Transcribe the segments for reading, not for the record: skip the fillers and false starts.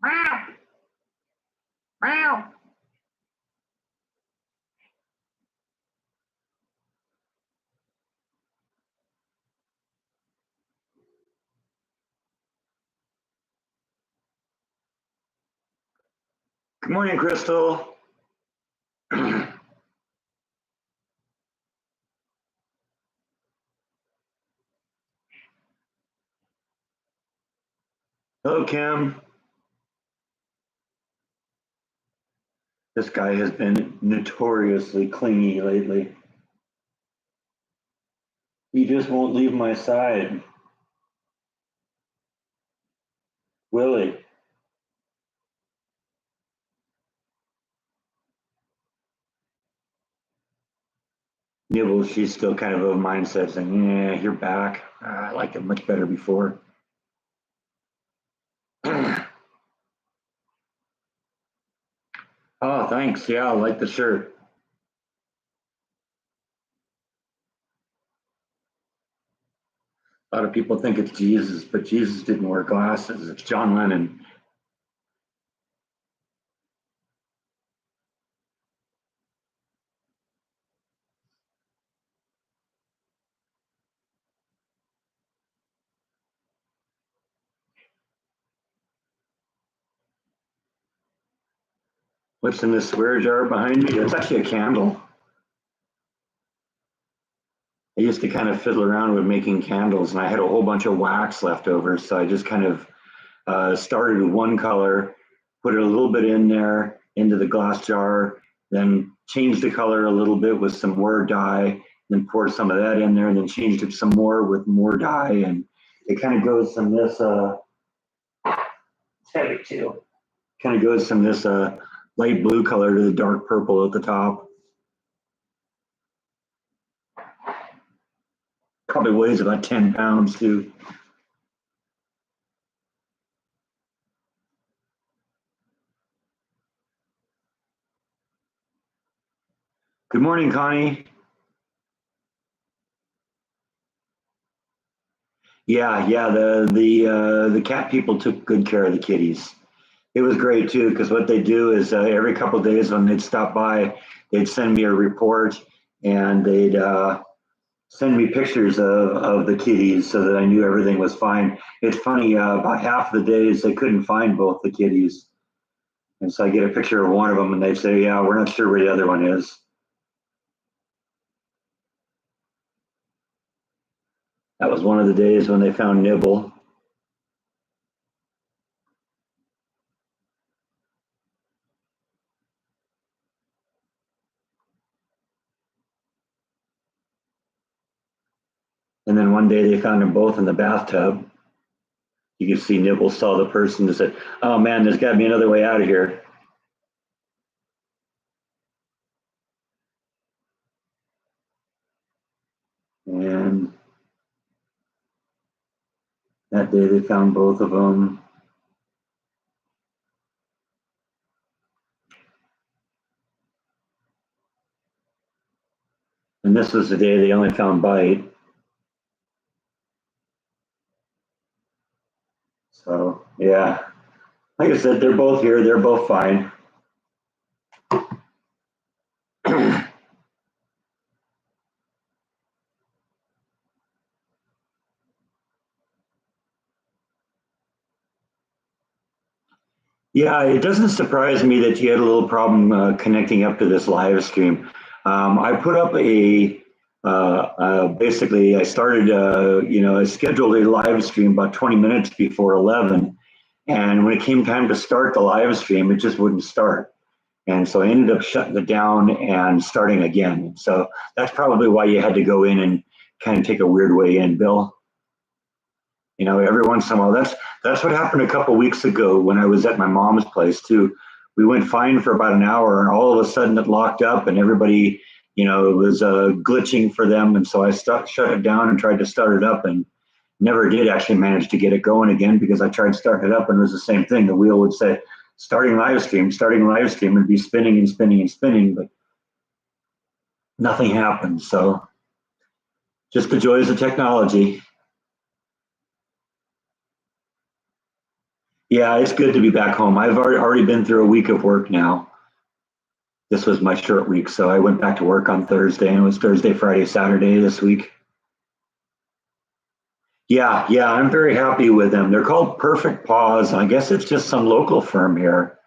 Meow. Meow. Good morning, Crystal. Hello, Kim. This guy has been notoriously clingy lately. He just won't leave my side. Willie. Nibble, she's still kind of a mindset saying, yeah, you're back. I liked it much better before. Oh, thanks. Yeah, I like the shirt. A lot of people think it's Jesus, but Jesus didn't wear glasses. It's John Lennon. What's in this swear jar behind me? It's actually a candle. I used to kind of fiddle around with making candles, and I had a whole bunch of wax left over, so I just kind of started with one color, put it a little bit in there into the glass jar, then changed the color a little bit with some more dye, then poured some of that in there, and then changed it some more with more dye, and it kind of goes from this it's heavy too. Kind of goes from this light blue color to the dark purple at the top. Probably weighs about 10 pounds too. Good morning, Connie. Yeah, the cat people took good care of the kitties. It was great too, because what they do is every couple of days when they'd stop by, they'd send me a report and they'd send me pictures of the kitties so that I knew everything was fine. It's funny, about half of the days they couldn't find both the kitties. And so I get a picture of one of them and they say, yeah, we're not sure where the other one is. That was one of the days when they found Nibble. And then one day they found them both in the bathtub. You can see Nibble saw the person and said, oh man, there's got to be another way out of here. And that day they found both of them. And this was the day they only found Bite. So yeah, like I said, they're both here. They're both fine. Yeah, it doesn't surprise me that you had a little problem connecting up to this live stream. I put up basically I started, I scheduled a live stream about 20 minutes before 11. And when it came time to start the live stream, it just wouldn't start. And so I ended up shutting it down and starting again. So that's probably why you had to go in and kind of take a weird way in, Bill. Every once in a while, that's what happened a couple of weeks ago when I was at my mom's place too. We went fine for about an hour, and all of a sudden it locked up, and everybody, it was glitching for them, and so I shut it down and tried to start it up, and never did actually manage to get it going again because I tried to start it up, and it was the same thing. The wheel would say starting live stream, and be spinning and spinning and spinning, but nothing happened. So just the joys of technology. Yeah, it's good to be back home. I've already been through a week of work now. This was my short week, so I went back to work on Thursday, and it was Thursday, Friday, Saturday this week. Yeah, I'm very happy with them. They're called Perfect Paws. I guess it's just some local firm here.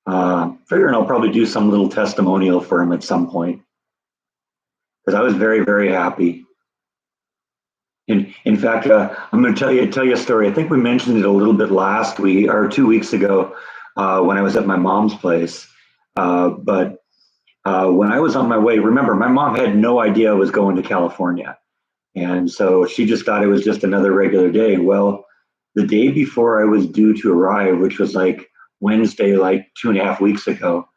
Figuring I'll probably do some little testimonial for them at some point because I was very happy. In fact, I'm going to tell you a story. I think we mentioned it a little bit last week or 2 weeks ago when I was at my mom's place. But when I was on my way, remember, my mom had no idea I was going to California. And so she just thought it was just another regular day. Well, the day before I was due to arrive, which was like Wednesday, like 2.5 weeks ago,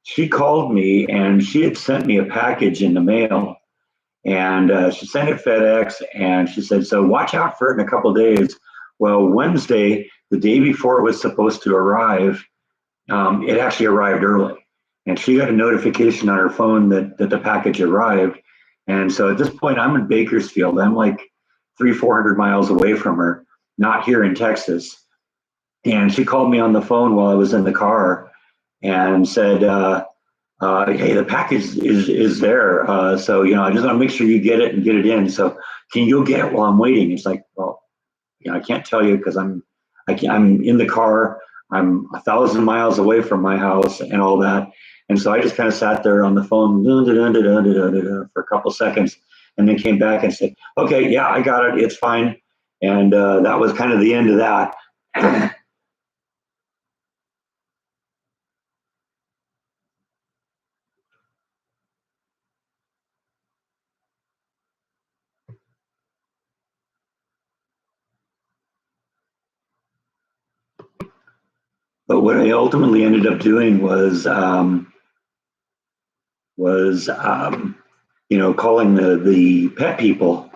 she called me and she had sent me a package in the mail. And she sent it FedEx and she said, so watch out for it in a couple of days. Well, Wednesday, the day before it was supposed to arrive, it actually arrived early. And she got a notification on her phone that the package arrived. And so at this point, I'm in Bakersfield. I'm like 400 miles away from her, not here in Texas. And she called me on the phone while I was in the car and said, hey, the package is there. So, I just want to make sure you get it and get it in. So can you go get it while I'm waiting? It's like, well, I can't tell you because I'm in the car. I'm 1,000 miles away from my house and all that. And so I just kind of sat there on the phone for a couple seconds and then came back and said, okay, yeah, I got it. It's fine. And that was kind of the end of that. But what I ultimately ended up doing was calling the pet people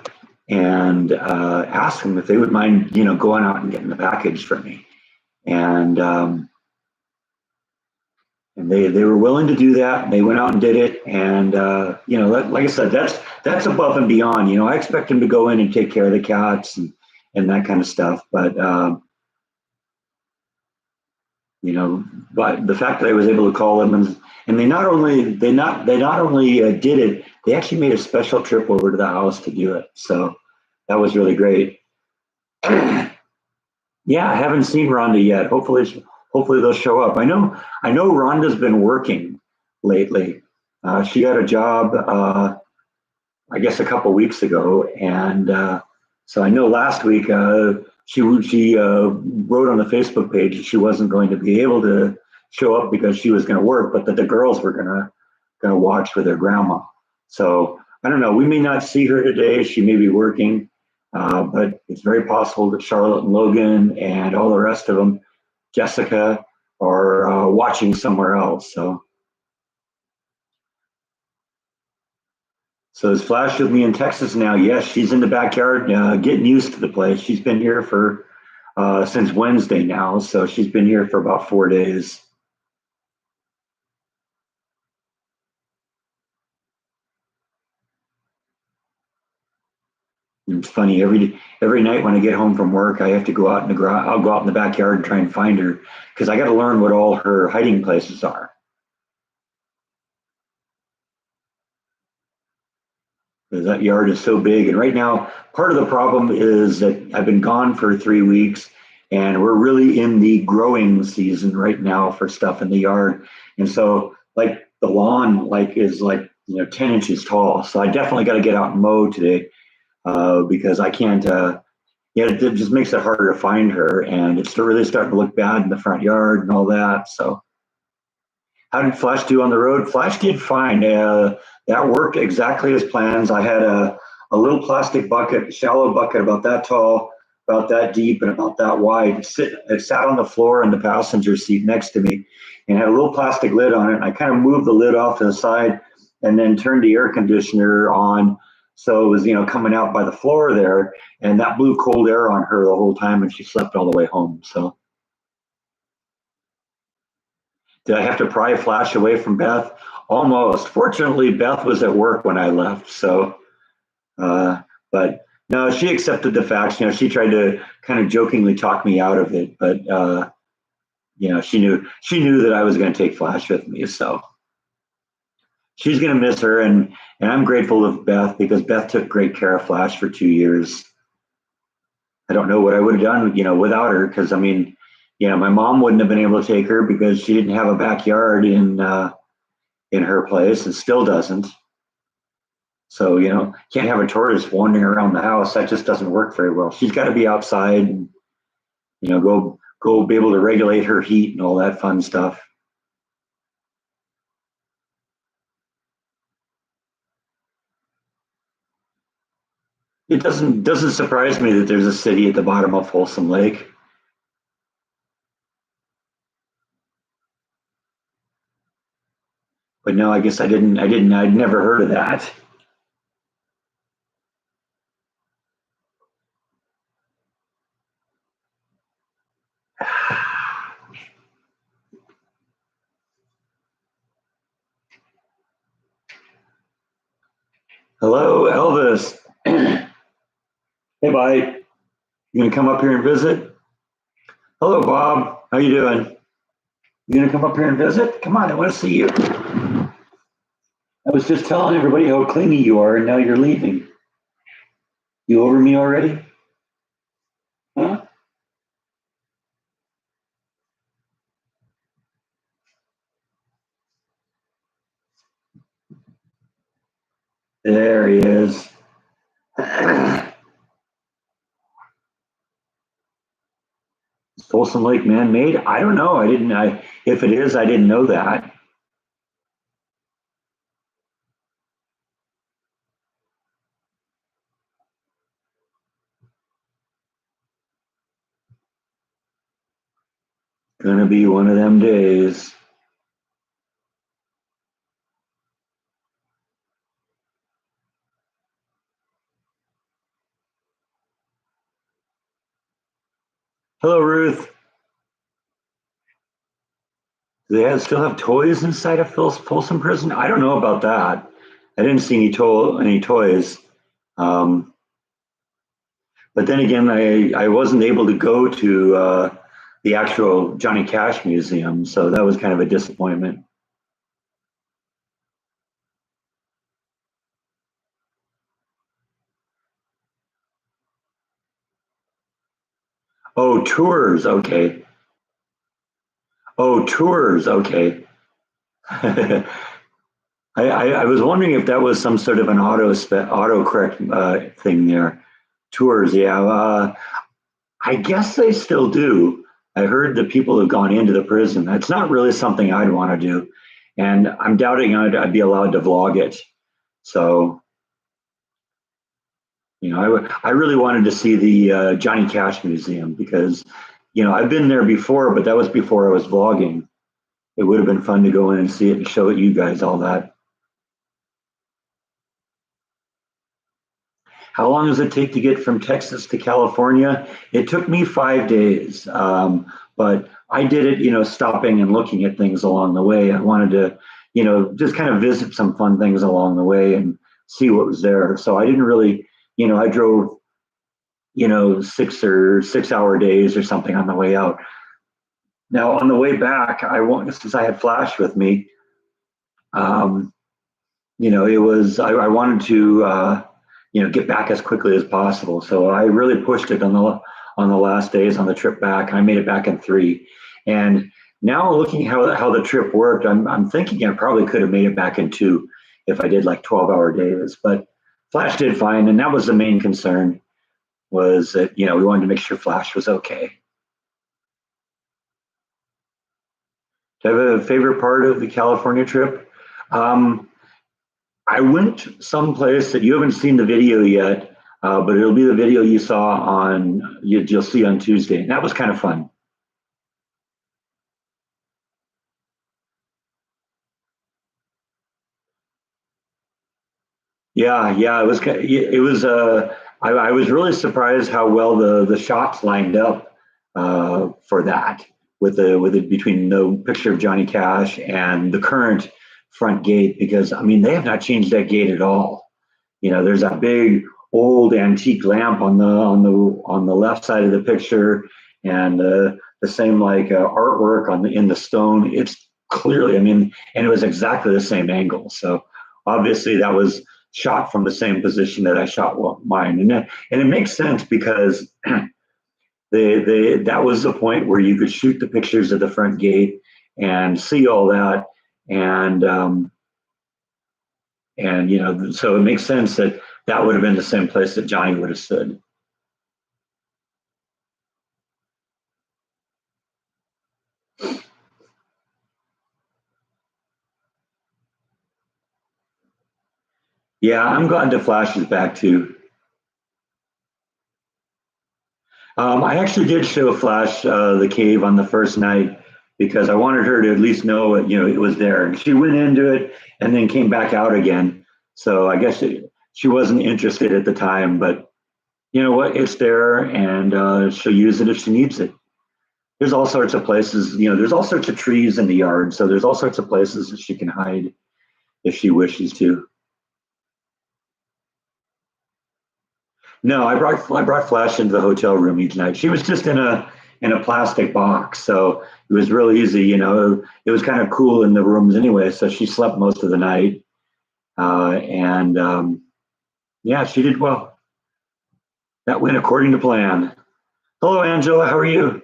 and ask them if they would mind, going out and getting the package for me. And they were willing to do that. They went out and did it. And like I said, that's above and beyond. I expect them to go in and take care of the cats and that kind of stuff. But the fact that I was able to call them and they not only did it, they actually made a special trip over to the house to do it. So that was really great. Yeah, I haven't seen Rhonda yet. Hopefully they'll show up. I know Rhonda's been working lately. She got a job, I guess, a couple weeks ago, and so I know last week she wrote on the Facebook page that she wasn't going to be able to show up because she was going to work, but that the girls were going to watch with their grandma. So I don't know. We may not see her today. She may be working, but it's very possible that Charlotte and Logan and all the rest of them, Jessica, are watching somewhere else. So is Flash with me in Texas now? Yes, she's in the backyard getting used to the place. She's been here for since Wednesday now, so she's been here for about 4 days. It's funny every night when I get home from work, I have to go out in the I'll go out in the backyard and try and find her because I got to learn what all her hiding places are. Because that yard is so big. And right now, part of the problem is that I've been gone for 3 weeks, and we're really in the growing season right now for stuff in the yard. And so, like the lawn, is like 10 inches tall. So I definitely got to get out and mow today because I can't. Yeah, it just makes it harder to find her, and it's really starting to look bad in the front yard and all that. So how did Flash do on the road? Flash did fine. That worked exactly as plans. I had a little plastic bucket, shallow bucket about that tall, about that deep, and about that wide. It sat on the floor in the passenger seat next to me and had a little plastic lid on it. I kind of moved the lid off to the side and then turned the air conditioner on. So it was, coming out by the floor there, and that blew cold air on her the whole time, and she slept all the way home. So did I have to pry Flash away from Beth? Almost. Fortunately, Beth was at work when I left. So, uh, but No, she accepted the facts. She tried to kind of jokingly talk me out of it, but she knew that I was going to take Flash with me, so she's going to miss her, and I'm grateful of Beth because Beth took great care of Flash for 2 years. I don't know what I would have done, without her, because I mean, my mom wouldn't have been able to take her because she didn't have a backyard in her place and still doesn't. So, can't have a tortoise wandering around the house. That just doesn't work very well. She's got to be outside and, go be able to regulate her heat and all that fun stuff. It doesn't surprise me that there's a city at the bottom of Folsom Lake. But no, I guess I'd never heard of that. Hello, Elvis. Hey, bye. You gonna come up here and visit? Hello, Bob. How you doing? You gonna come up here and visit? Come on, I want to see you. I was just telling everybody how clingy you are, and now you're leaving. You over me already? Huh? There he is. Folsom Lake man-made? I don't know. I didn't. If it is, I didn't know that. Gonna be one of them days. Hello, Ruth. Do they still have toys inside of Folsom Prison? I don't know about that. I didn't see any toys. Um, but then again, I wasn't able to go to the actual Johnny Cash Museum, so that was kind of a disappointment. Oh, tours. Okay. Oh, tours. Okay. I was wondering if that was some sort of an autocorrect thing there. Tours, yeah. I guess they still do. I heard that people have gone into the prison. That's not really something I'd want to do, and I'm doubting I'd be allowed to vlog it. So, I really wanted to see the Johnny Cash Museum because, I've been there before, but that was before I was vlogging. It would have been fun to go in and see it and show you guys all that. How long does it take to get from Texas to California? It took me 5 days, but I did it, stopping and looking at things along the way. I wanted to, just kind of visit some fun things along the way and see what was there. So I didn't really, I drove, 6 hour days or something on the way out. Now on the way back, since I had Flash with me, um, it was I wanted to get back as quickly as possible. So I really pushed it on the last days on the trip back. I made it back in 3, and now looking how the trip worked, I'm thinking I probably could have made it back in 2 if I did like 12-hour days. But Flash did fine, and that was the main concern, was that we wanted to make sure Flash was okay. Do you have a favorite part of the California trip? Um, I went someplace that you haven't seen the video yet, but it'll be the video you saw you'll see on Tuesday. And that was kind of fun. Yeah, yeah, it was. It was. I was really surprised how well the shots lined up for that with it between the picture of Johnny Cash and the current front gate, because I mean they have not changed that gate at all. There's that big old antique lamp on the left side of the picture, and the same like artwork on the in the stone. It's clearly, I mean, and it was exactly the same angle. So obviously that was shot from the same position that I shot mine, and it makes sense because that was the point where you could shoot the pictures of the front gate and see all that, and so it makes sense that that would have been the same place that Johnny would have stood. Yeah, I'm glad the flash is back too. I actually did show Flash the cave on the first night because I wanted her to at least know it was there. She went into it and then came back out again. So I guess she wasn't interested at the time, but you know what? It's there, and she'll use it if she needs it. There's all sorts of places. There's all sorts of trees in the yard, so there's all sorts of places that she can hide if she wishes to. No, I brought Flash into the hotel room each night. She was just in a plastic box, so it was real easy. It was kind of cool in the rooms anyway, so she slept most of the night, and yeah, she did well. That went according to plan. Hello, Angela. How are you?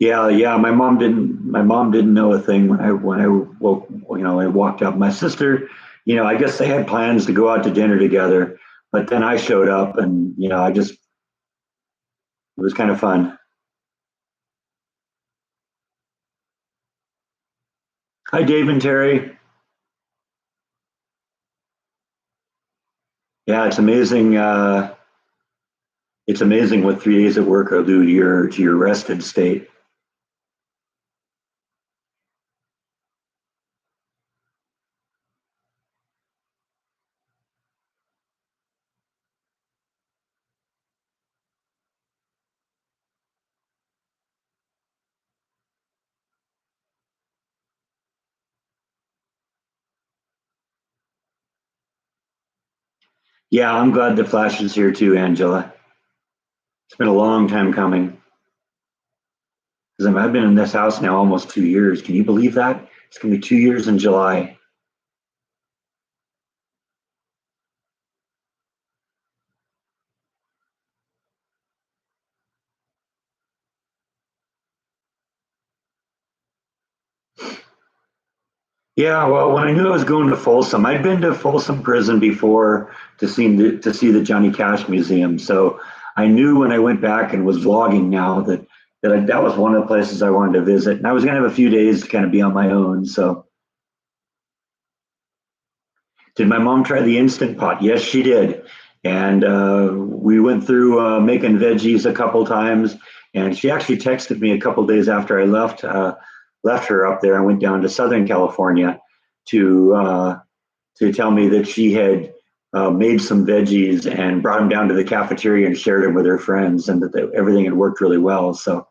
Yeah, yeah. My mom didn't know a thing when I woke. I walked up. My sister, I guess they had plans to go out to dinner together, but then I showed up, and it was kind of fun. Hi, Dave and Terry. Yeah, it's amazing. It's amazing what 3 days at work will do to your rested state. Yeah, I'm glad the Flash is here too, Angela. It's been a long time coming because I've been in this house now almost 2 years. Can you believe that? It's gonna be 2 years in July. Yeah, well, when I knew I was going to Folsom, I'd been to Folsom Prison before to see the Johnny Cash Museum. So I knew when I went back and was vlogging now that was one of the places I wanted to visit. And I was gonna have a few days to kind of be on my own. So did my mom try the Instant Pot? Yes, she did. And we went through making veggies a couple times. And she actually texted me a couple days after I left her up there and went down to Southern California to to tell me that she had made some veggies and brought them down to the cafeteria and shared them with her friends, and that everything had worked really well. So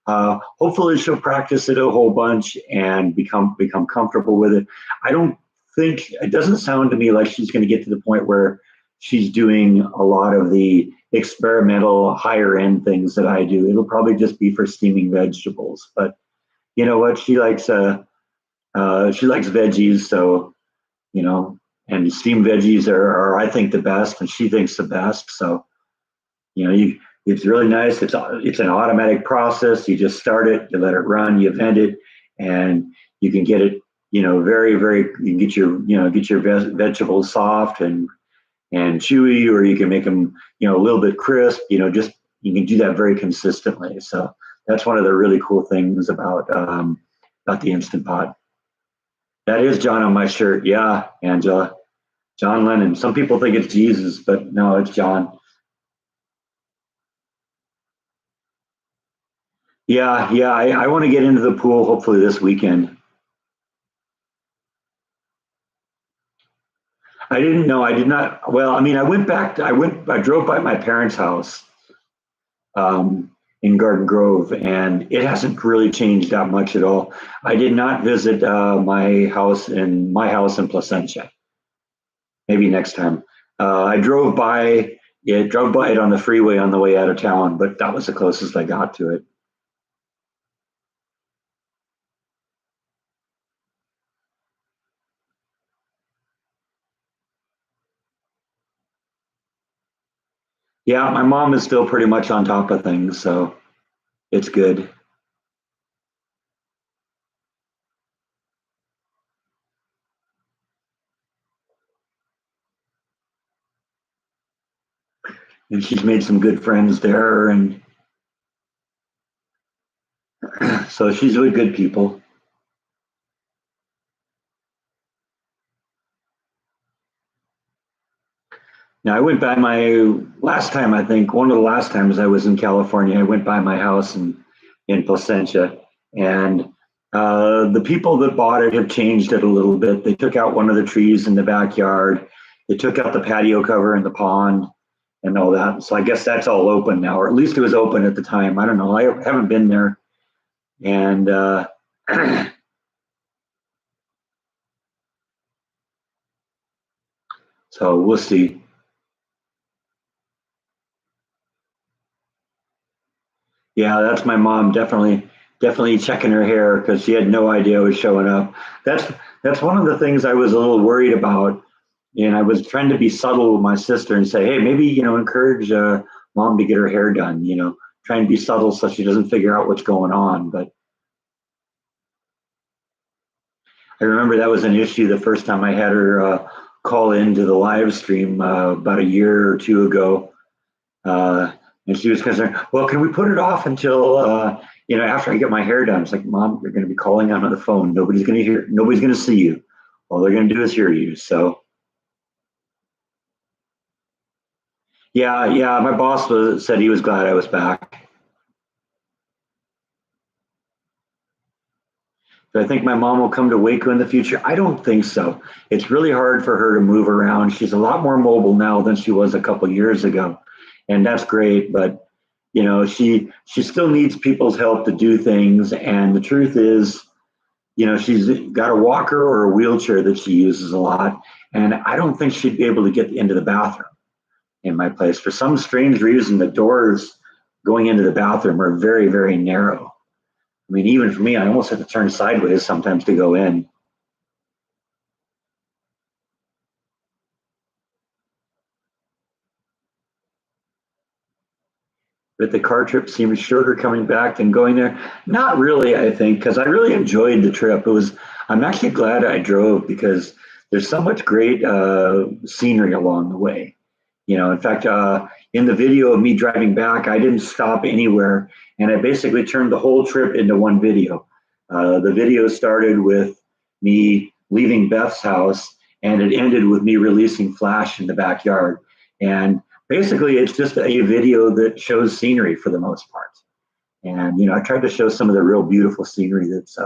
hopefully she'll practice it a whole bunch and become comfortable with it. I don't think it doesn't sound to me like she's going to get to the point where she's doing a lot of the experimental higher end things that I do. It'll probably just be for steaming vegetables. But you know what? She likes veggies, so you know, and steamed veggies are I think the best, and she thinks the best. So it's really nice. It's an automatic process. You just start it, you let it run, you vent it, and you can get it, very, very. You can get your vegetables soft and chewy, or you can make them, a little bit crisp. Just you can do that very consistently. So that's one of the really cool things about the Instant Pot. That is John on my shirt. Yeah, Angela. John Lennon. Some people think it's Jesus, but no, it's John. Yeah, yeah. I want to get into the pool hopefully this weekend. I didn't know. I did not. Well, I mean, I went back. I drove by my parents' house in Garden Grove, and it hasn't really changed that much at all. I did not visit my house in Placentia. Maybe next time. I drove by it on the freeway on the way out of town, but that was the closest I got to it. Yeah, my mom is still pretty much on top of things, so it's good. And she's made some good friends there, and so she's with good people. Now, I went by my last time, I think, one of the last times I was in California, I went by my house in Placentia, and the people that bought it have changed it a little bit. They took out one of the trees in the backyard, they took out the patio cover in the pond, and all that. So I guess that's all open now, or at least it was open at the time. I don't know. I haven't been there, and so we'll see. Yeah, that's my mom definitely checking her hair because she had no idea I was showing up. That's that's one of the things I was a little worried about, and I was trying to be subtle with my sister and say, hey, maybe encourage mom to get her hair done. Try and be subtle so she doesn't figure out what's going on. But I remember that was an issue the first time I had her call into the live stream about a year or two ago. Uh, and she was concerned, well, can we put it off until, after I get my hair done? It's like, Mom, you're going to be calling on the phone. Nobody's going to see you. All they're going to do is hear you. So, yeah, yeah, my boss said he was glad I was back. Do I think my mom will come to Waco in the future? I don't think so. It's really hard for her to move around. She's a lot more mobile now than she was a couple years ago, and that's great. But she still needs people's help to do things. And the truth is, she's got a walker or a wheelchair that she uses a lot, and I don't think she'd be able to get into the bathroom in my place. For some strange reason, the doors going into the bathroom are very, very narrow. I mean, even for me, I almost have to turn sideways sometimes to go in. But the car trip seemed shorter coming back than going there. Not really, I think, because I really enjoyed the trip. I'm actually glad I drove because there's so much great scenery along the way. In fact, in the video of me driving back, I didn't stop anywhere, and I basically turned the whole trip into one video. The video started with me leaving Beth's house, and it ended with me releasing Flash in the backyard. And basically, it's just a video that shows scenery for the most part. And I tried to show some of the real beautiful scenery that's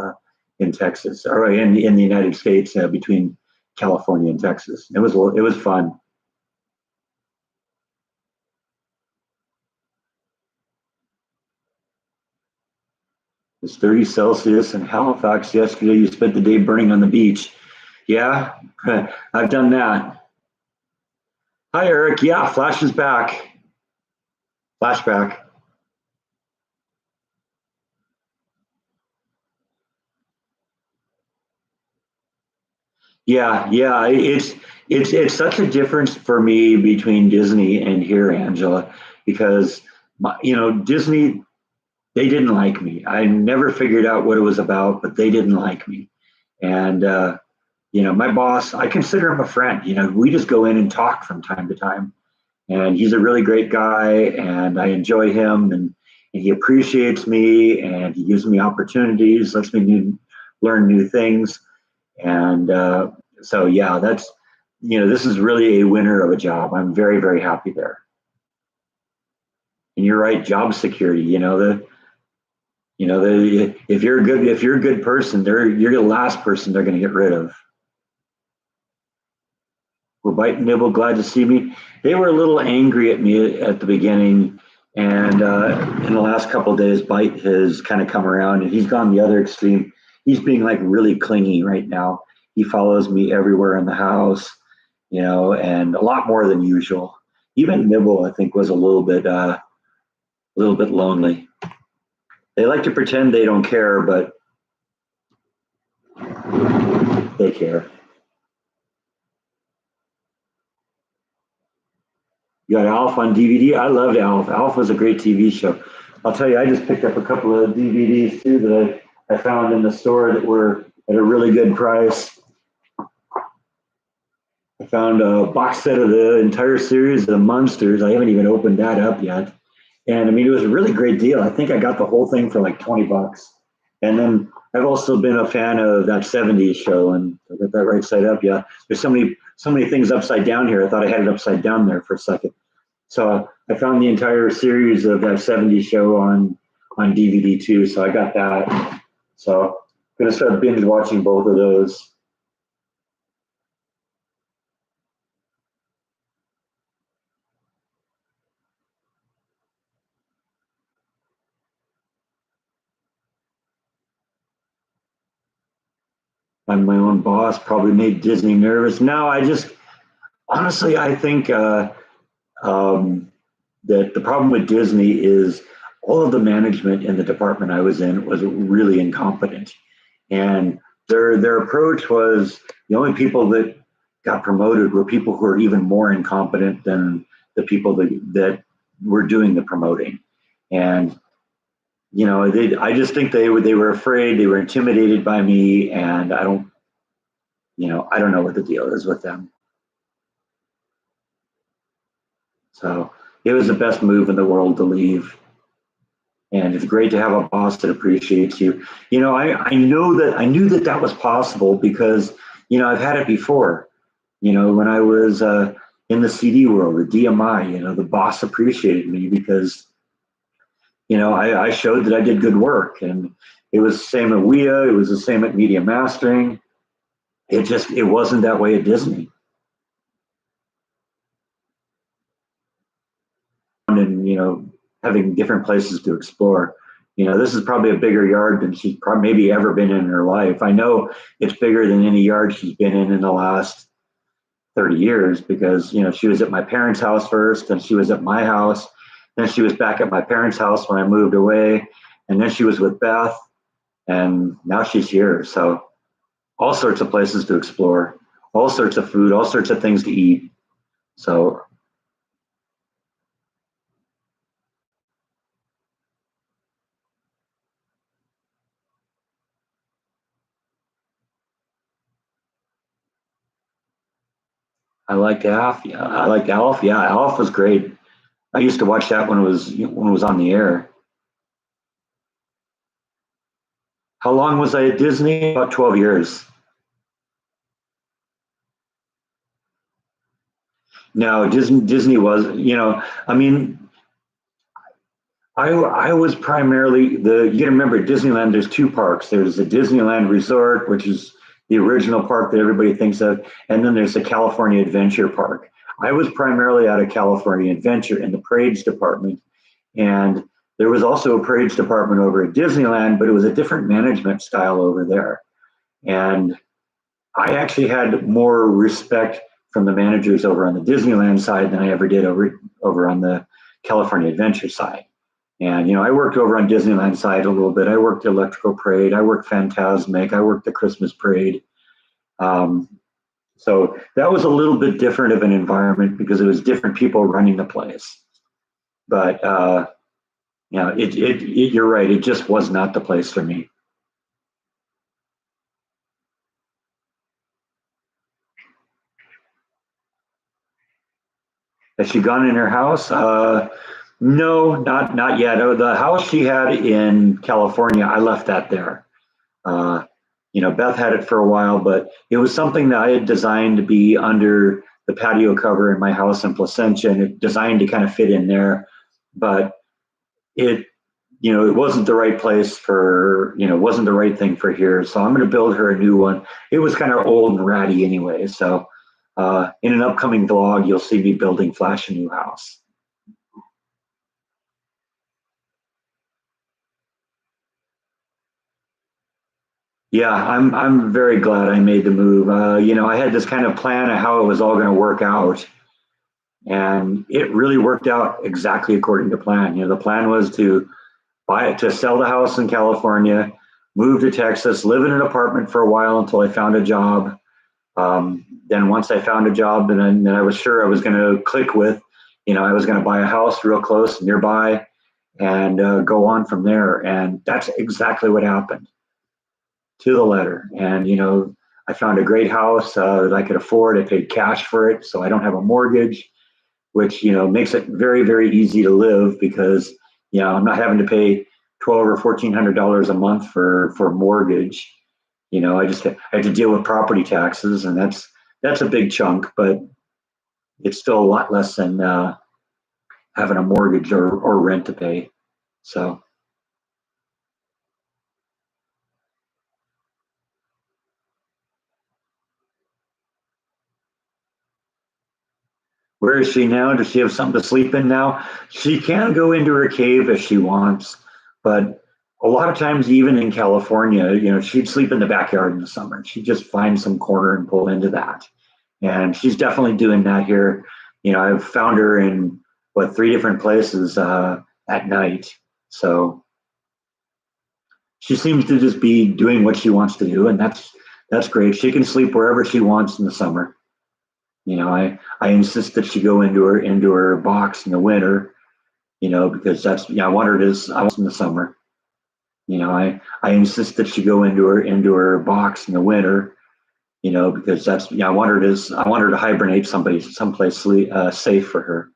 in Texas, or in the United States, between California and Texas. It was fun. It's 30 Celsius in Halifax yesterday. You spent the day burning on the beach. Yeah, I've done that. Hi, Eric. Yeah, Flash is back. Flashback. Yeah, yeah. It's such a difference for me between Disney and here, Angela, because Disney, they didn't like me. I never figured out what it was about, but they didn't like me. And my boss, I consider him a friend. We just go in and talk from time to time, and he's a really great guy, and I enjoy him, and he appreciates me, and he gives me opportunities, lets me learn new things, and so yeah, this is really a winner of a job. I'm very, very happy there. And you're right, job security. If you're a good person, you're the last person they're going to get rid of. Were Bite and Nibble glad to see me? They were a little angry at me at the beginning And in the last couple of days, Bite has kind of come around, and he's gone the other extreme. He's being like really clingy right now. He follows me everywhere in the house, and a lot more than usual. Even Nibble, I think, was a little bit lonely. They like to pretend they don't care, but they care. You got Alf on DVD. I loved Alf. Alf was a great TV show. I'll tell you, I just picked up a couple of DVDs too that I found in the store that were at a really good price. I found a box set of the entire series of the Munsters. I haven't even opened that up yet. And I mean, it was a really great deal. I think I got the whole thing for like 20 bucks. And then I've also been a fan of that 70s show, and I got that right side up. Yeah. There's so many things upside down here. I thought I had it upside down there for a second. So I found the entire series of that 70s show on DVD too. So I got that. So I'm gonna start binge watching both of those. I'm my own boss, probably made Disney nervous. No, I just honestly I think um, that the problem with Disney is all of the management in the department I was in was really incompetent, and their approach was the only people that got promoted were people who are even more incompetent than the people that were doing the promoting, and I just think they were afraid, they were intimidated by me, and I don't know what the deal is with them. So it was the best move in the world to leave. And it's great to have a boss that appreciates you. I knew that that was possible because, I've had it before. When I was in the CD world, the DMI, the boss appreciated me because, I showed that I did good work. And it was the same at WIA, it was the same at Media Mastering. It wasn't that way at Disney. And having different places to explore. This is probably a bigger yard than she's probably maybe ever been in her life. I know it's bigger than any yard she's been in the last 30 years because she was at my parents' house first, and she was at my house, then she was back at my parents' house when I moved away, and then she was with Beth, and now she's here. So all sorts of places to explore, all sorts of food, all sorts of things to eat. So I liked Alf. Yeah, I liked Alf. Yeah, Alf was great. I used to watch that when it was on the air. How long was I at Disney? About 12 years. No, Disney was, I mean, I was primarily you got to remember Disneyland. There's two parks. There's the Disneyland Resort, which is the original park that everybody thinks of, and then there's the California Adventure Park. I was primarily out of California Adventure in the parades department, and there was also a parades department over at Disneyland, but it was a different management style over there. And I actually had more respect from the managers over on the Disneyland side than I ever did over on the California Adventure side. And I worked over on Disneyland side a little bit. I worked the Electrical Parade. I worked Fantasmic. I worked the Christmas Parade. Um, so that was a little bit different of an environment because it was different people running the place. But you're right. It just was not the place for me. Has she gone in her house? No, not yet. Oh, the house she had in California, I left that there. Uh, Beth had it for a while, but it was something that I had designed to be under the patio cover in my house in Placentia, and it designed to kind of fit in there. But it, it wasn't the right place for, wasn't the right thing for here. So I'm going to build her a new one. It was kind of old and ratty anyway. So in an upcoming vlog, you'll see me building Flash a new house. Yeah, I'm very glad I made the move. I had this kind of plan of how it was all going to work out, and it really worked out exactly according to plan. The plan was to sell the house in California, move to Texas, live in an apartment for a while until I found a job. Then once I found a job, then I was sure I was going to click with, I was going to buy a house real close nearby and go on from there. And that's exactly what happened to the letter. And, I found a great house that I could afford. I paid cash for it, so I don't have a mortgage, which, makes it very, very easy to live because, I'm not having to pay 12 or $1,400 a month for a mortgage. I had to deal with property taxes, and that's a big chunk, but it's still a lot less than having a mortgage or rent to pay. So where is she now? Does she have something to sleep in now? She can go into her cave if she wants, but a lot of times, even in California, she'd sleep in the backyard in the summer. She'd just find some corner and pull into that. And she's definitely doing that here. I've found her in three different places at night. So she seems to just be doing what she wants to do, and that's great. She can sleep wherever she wants in the summer. I insist that she go into her box in the winter. Because I want her to. I want in the summer. I insist that she go into her box in the winter. Because I want her to. I want her to hibernate someplace safe for her.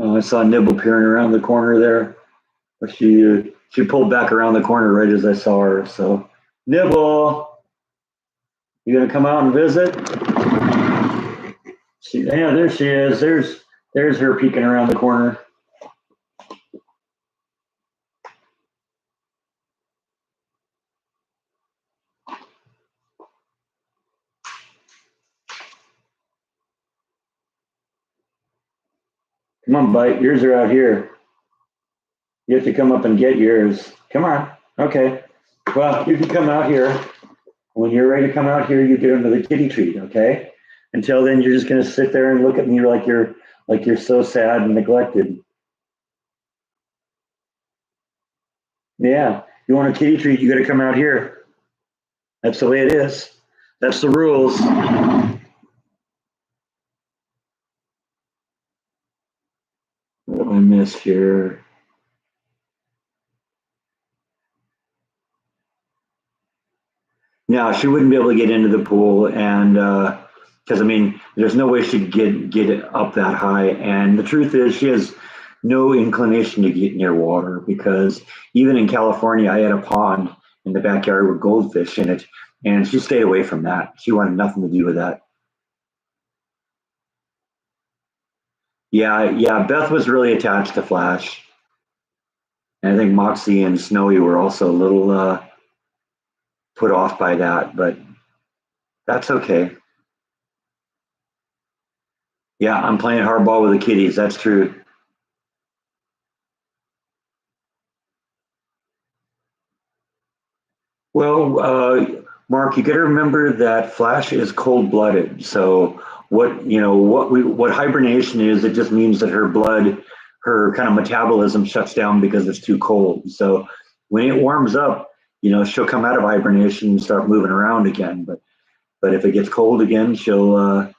I saw Nibble peering around the corner there, but she pulled back around the corner right as I saw her. So Nibble, you gonna come out and visit? Yeah, there she is. There's her peeking around the corner. Come on, Bite. Yours are out here. You have to come up and get yours. Come on. Okay. Well, you can come out here. When you're ready to come out here, you get under the kitty treat. Okay. Until then, you're just gonna sit there and look at me like you're so sad and neglected. Yeah. You want a kitty treat? You got to come out here. That's the way it is. That's the rules. What did I miss here? No, she wouldn't be able to get into the pool, and because there's no way she'd get it up that high. And the truth is, she has no inclination to get near water because even in California, I had a pond in the backyard with goldfish in it, and she stayed away from that. She wanted nothing to do with that. Yeah, yeah. Beth was really attached to Flash, and I think Moxie and Snowy were also a little put off by that, but that's okay. Yeah, I'm playing hardball with the kitties. That's true. Well, Mark, you got to remember that Flash is cold-blooded. So what hibernation is, it just means that her kind of metabolism shuts down because it's too cold. So when it warms up, she'll come out of hibernation and start moving around again. But if it gets cold again, she'll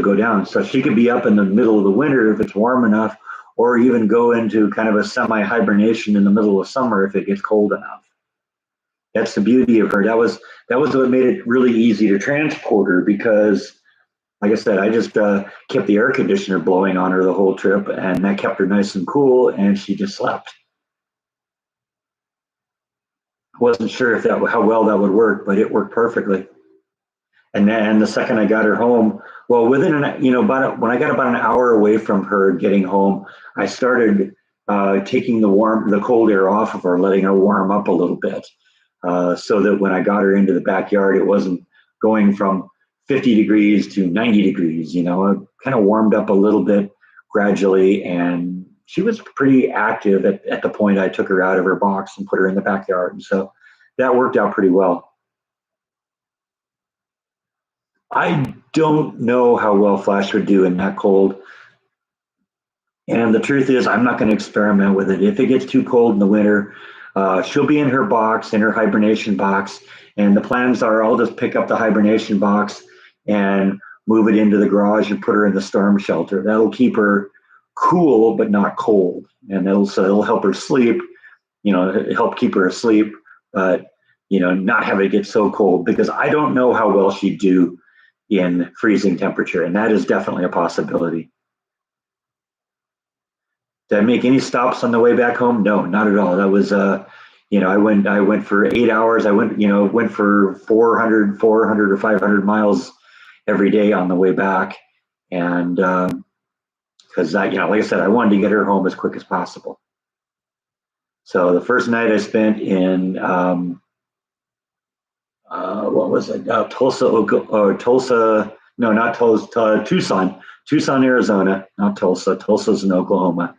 go down. So she could be up in the middle of the winter if it's warm enough, or even go into kind of a semi-hibernation in the middle of summer if it gets cold enough. That's the beauty of her. That was what made it really easy to transport her because, like I said, I just kept the air conditioner blowing on her the whole trip, and that kept her nice and cool, and she just slept. I wasn't sure if how well that would work, but it worked perfectly. And then the second I got her home, well, when I got about an hour away from her getting home, I started taking the cold air off of her, letting her warm up a little bit, so that when I got her into the backyard, it wasn't going from 50 degrees to 90 degrees. It kind of warmed up a little bit gradually, and she was pretty active at the point I took her out of her box and put her in the backyard. And so that worked out pretty well. I don't know how well Flash would do in that cold. And the truth is, I'm not going to experiment with it. If it gets too cold in the winter, she'll be in her box, in her hibernation box. And the plans are I'll just pick up the hibernation box and move it into the garage and put her in the storm shelter. That'll keep her cool, but not cold. And it'll help her sleep, help keep her asleep, but, not have it get so cold because I don't know how well she'd do in freezing temperature. And that is definitely a possibility. Did I make any stops on the way back home? No, not at all. That was, I went for 8 hours. I went for 400 or 500 miles every day on the way back. And because like I said, I wanted to get her home as quick as possible. So the first night I spent in, what was it? Tulsa, no, not Tulsa, Tucson, Arizona, not Tulsa. Tulsa's in Oklahoma.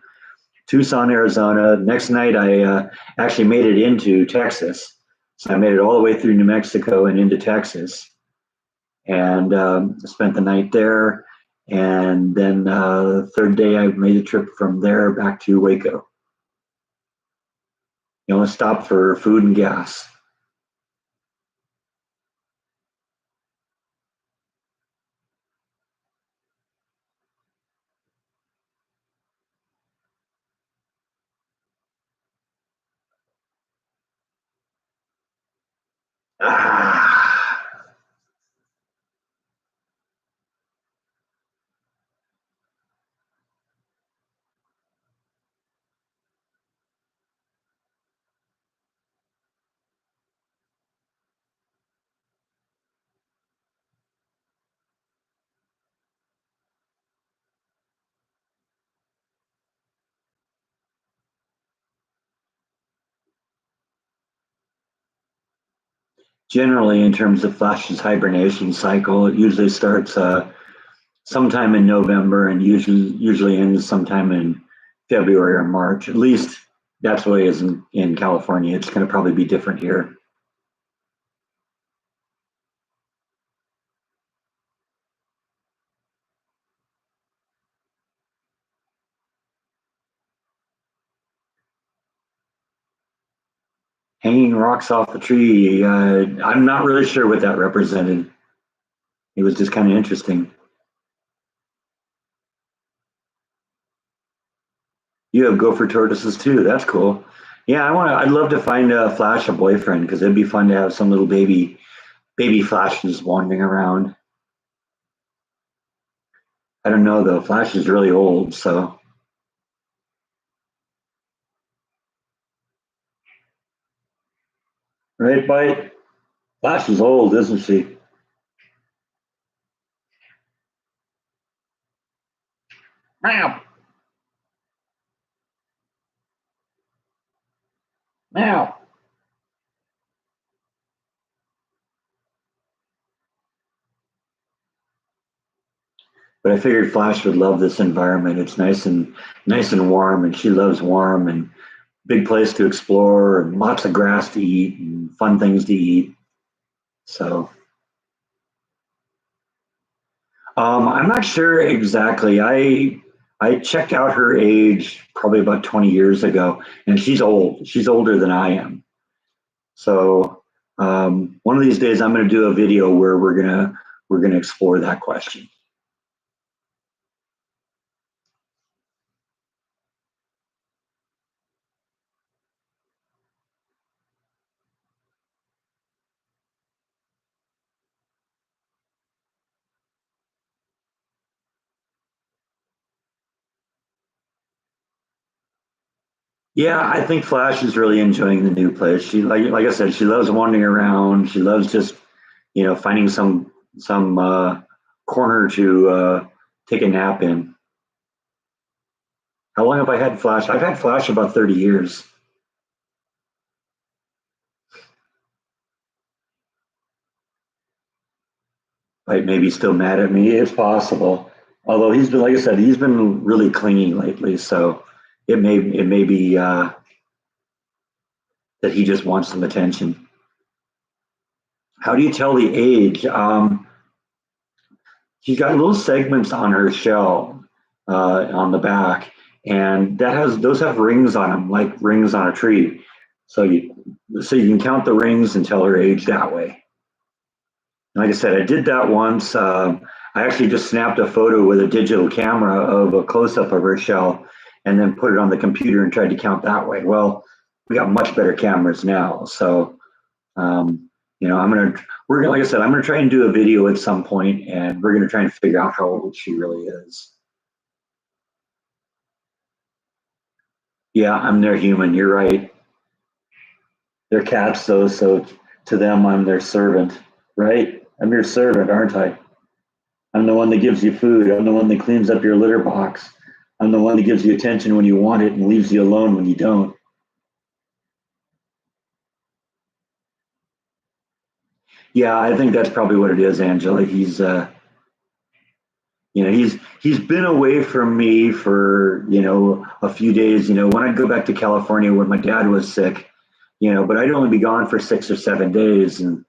Tucson, Arizona. Next night, I actually made it into Texas. So I made it all the way through New Mexico and into Texas, and spent the night there. And then the third day, I made a trip from there back to Waco. Stopped for food and gas. Ah. Generally, in terms of Flash's hibernation cycle, it usually starts sometime in November and usually ends sometime in February or March. At least that's the way it is in California. It's going to probably be different here. Hanging rocks off the tree. I'm not really sure what that represented. It was just kind of interesting. You have gopher tortoises too. That's cool. Yeah, I'd love to find Flash a boyfriend because it'd be fun to have some little baby Flashes wandering around. I don't know though. Flash is really old, so right, Bite. Flash is old, isn't she? Meow, meow. But I figured Flash would love this environment. It's nice and warm, and she loves warm and big place to explore and lots of grass to eat and fun things to eat. So I'm not sure exactly. I checked out her age probably about 20 years ago, and she's old. She's older than I am. So one of these days, I'm going to do a video where we're gonna explore that question. Yeah, I think Flash is really enjoying the new place. She like I said, she loves wandering around. She loves just finding some some corner to take a nap in. How long have I had Flash? I've had Flash about 30 years. Like maybe still mad at me. It's possible. Although he's been, like I said, he's been really clingy lately. So it may be that he just wants some attention. How do you tell the age? She's got little segments on her shell on the back, and those have rings on them, like rings on a tree. So you can count the rings and tell her age that way. Like I said, I did that once. I actually just snapped a photo with a digital camera of a close up of her shell, and then put it on the computer and tried to count that way. Well, we got much better cameras now, so um, like I said, I'm gonna try and do a video at some point, and we're gonna try and figure out how old she really is. Yeah, I'm their human. You're right. They're cats, though, so to them, I'm their servant, right? I'm your servant, aren't I? I'm the one that gives you food. I'm the one that cleans up your litter box. I'm the one that gives you attention when you want it and leaves you alone when you don't. Yeah, I think that's probably what it is, Angela. He's been away from me for a few days. When I'd go back to California when my dad was sick, but I'd only be gone for 6 or 7 days, and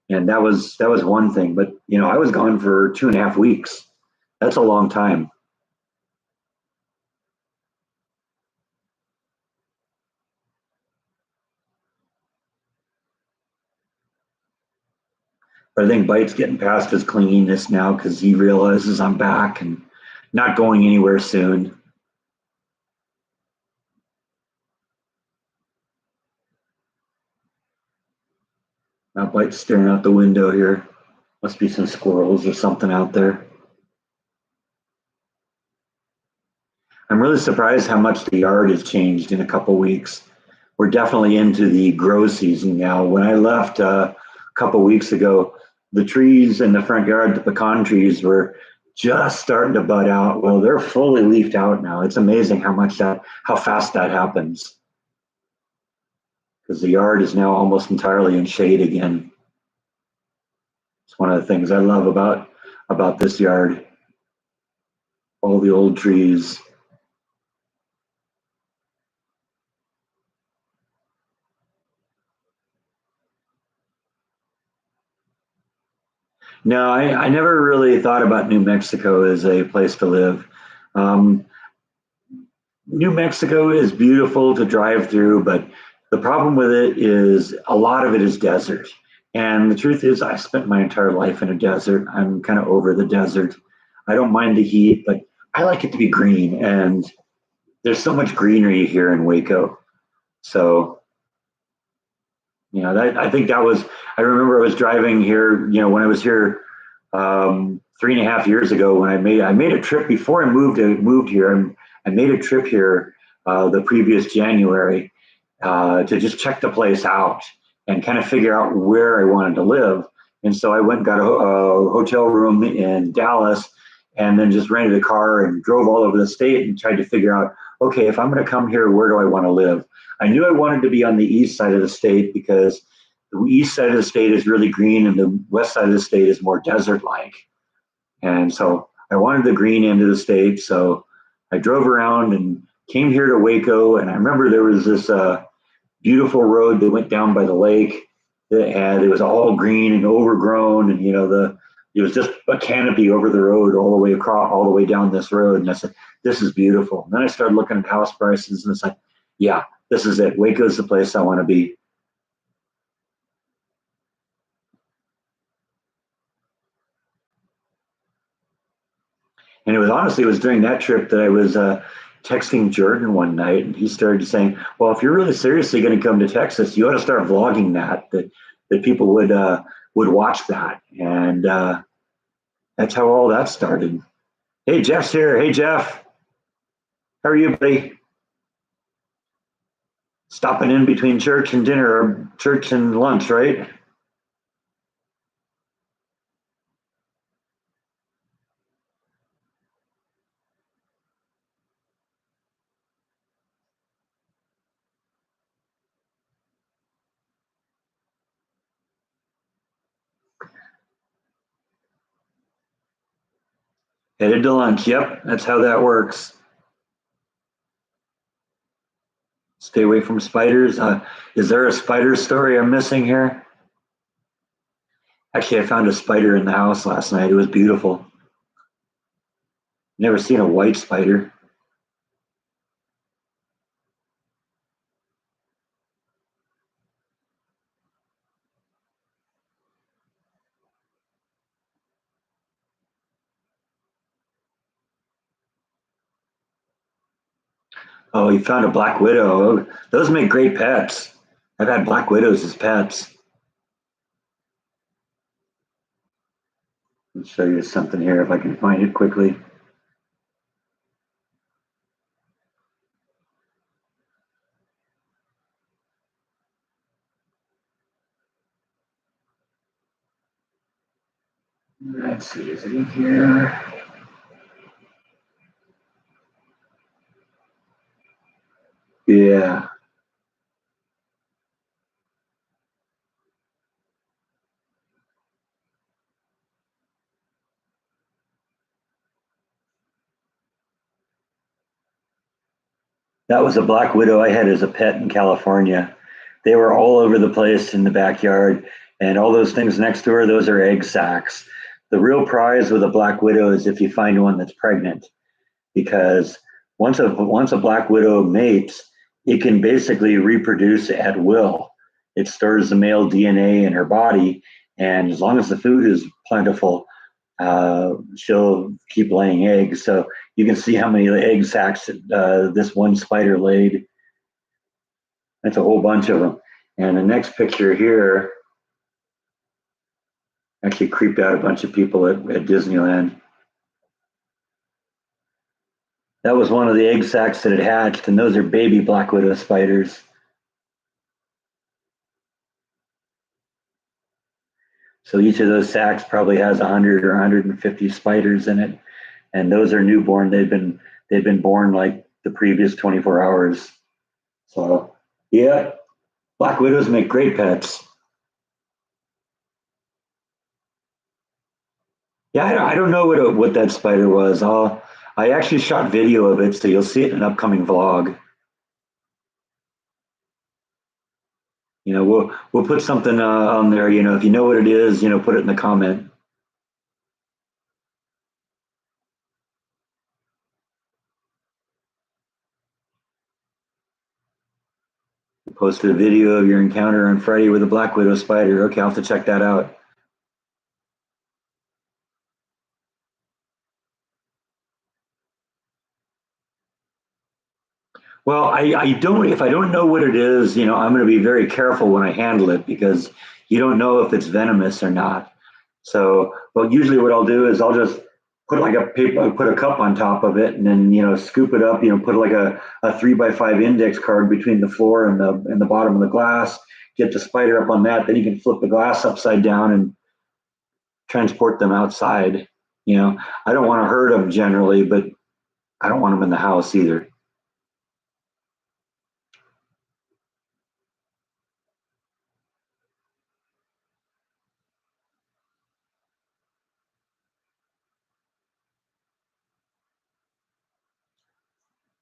that was one thing. But I was gone for 2.5 weeks. That's a long time. But I think Bite's getting past his clinginess now because he realizes I'm back and not going anywhere soon. Now Bite's staring out the window here. Must be some squirrels or something out there. I'm really surprised how much the yard has changed in a couple weeks. We're definitely into the grow season now. When I left a couple weeks ago, the trees in the front yard, the pecan trees, were just starting to bud out. Well, they're fully leafed out now. It's amazing how fast that happens because the yard is now almost entirely in shade again. It's one of the things I love about this yard. All the old trees. No, I never really thought about New Mexico as a place to live. Um, New Mexico is beautiful to drive through, but the problem with it is a lot of it is desert. And the truth is, I spent my entire life in a desert. I'm kind of over the desert. I don't mind the heat, but I like it to be green. And there's so much greenery here in Waco. So, I think I remember I was driving here, when I was here 3.5 years ago when I made a trip before I moved here. I made a trip here the previous January to just check the place out and kind of figure out where I wanted to live. And so I went and got a hotel room in Dallas, and then just rented a car and drove all over the state and tried to figure out, okay, if I'm going to come here, where do I want to live? I knew I wanted to be on the east side of the state because the east side of the state is really green and the west side of the state is more desert like. And so I wanted the green end of the state. So I drove around and came here to Waco. And I remember there was this beautiful road that went down by the lake it was all green and overgrown. And, it was just a canopy over the road all the way across, all the way down this road. And I said, this is beautiful. And then I started looking at house prices and it's like, yeah, this is it. Waco is the place I want to be. And it was during that trip that I was texting Jordan one night, and he started saying, "Well, if you're really seriously going to come to Texas, you ought to start vlogging that people would watch that." And that's how all that started. Hey, Jeff's here. Hey, Jeff, how are you, buddy? Stopping in between church and dinner, or church and lunch, right? Headed to lunch. Yep, that's how that works. Stay away from spiders. Is there a spider story I'm missing here? Actually, I found a spider in the house last night. It was beautiful. Never seen a white spider. Oh, you found a black widow. Oh, those make great pets. I've had black widows as pets. I'll show you something here if I can find it quickly. Let's see, is it in here? Yeah, that was a black widow I had as a pet in California. They were all over the place in the backyard, and all those things next to her, those are egg sacs. The real prize with a black widow is if you find one that's pregnant, because once a black widow mates, it can basically reproduce at will. It stores the male DNA in her body, and as long as the food is plentiful, she'll keep laying eggs. So you can see how many egg sacs this one spider laid. That's a whole bunch of them. And the next picture here actually creeped out a bunch of people at Disneyland. That was one of the egg sacs that had hatched, and those are baby black widow spiders. So each of those sacs probably has 100 or 150 spiders in it, and those are newborn. They've been born like the previous 24 hours. So yeah, black widows make great pets. Yeah, I don't know what that spider was. I actually shot video of it, so you'll see it in an upcoming vlog. We'll put something on there. If you know what it is, put it in the comment. Posted a video of your encounter on Friday with a black widow spider. Okay, I'll have to check that out. Well, I don't. If I don't know what it is, I'm going to be very careful when I handle it because you don't know if it's venomous or not. So, well, usually what I'll do is I'll just put like a paper, put a cup on top of it, and then scoop it up. Put like a 3x5 index card between the floor and the bottom of the glass. Get the spider up on that. Then you can flip the glass upside down and transport them outside. I don't want to hurt them generally, but I don't want them in the house either.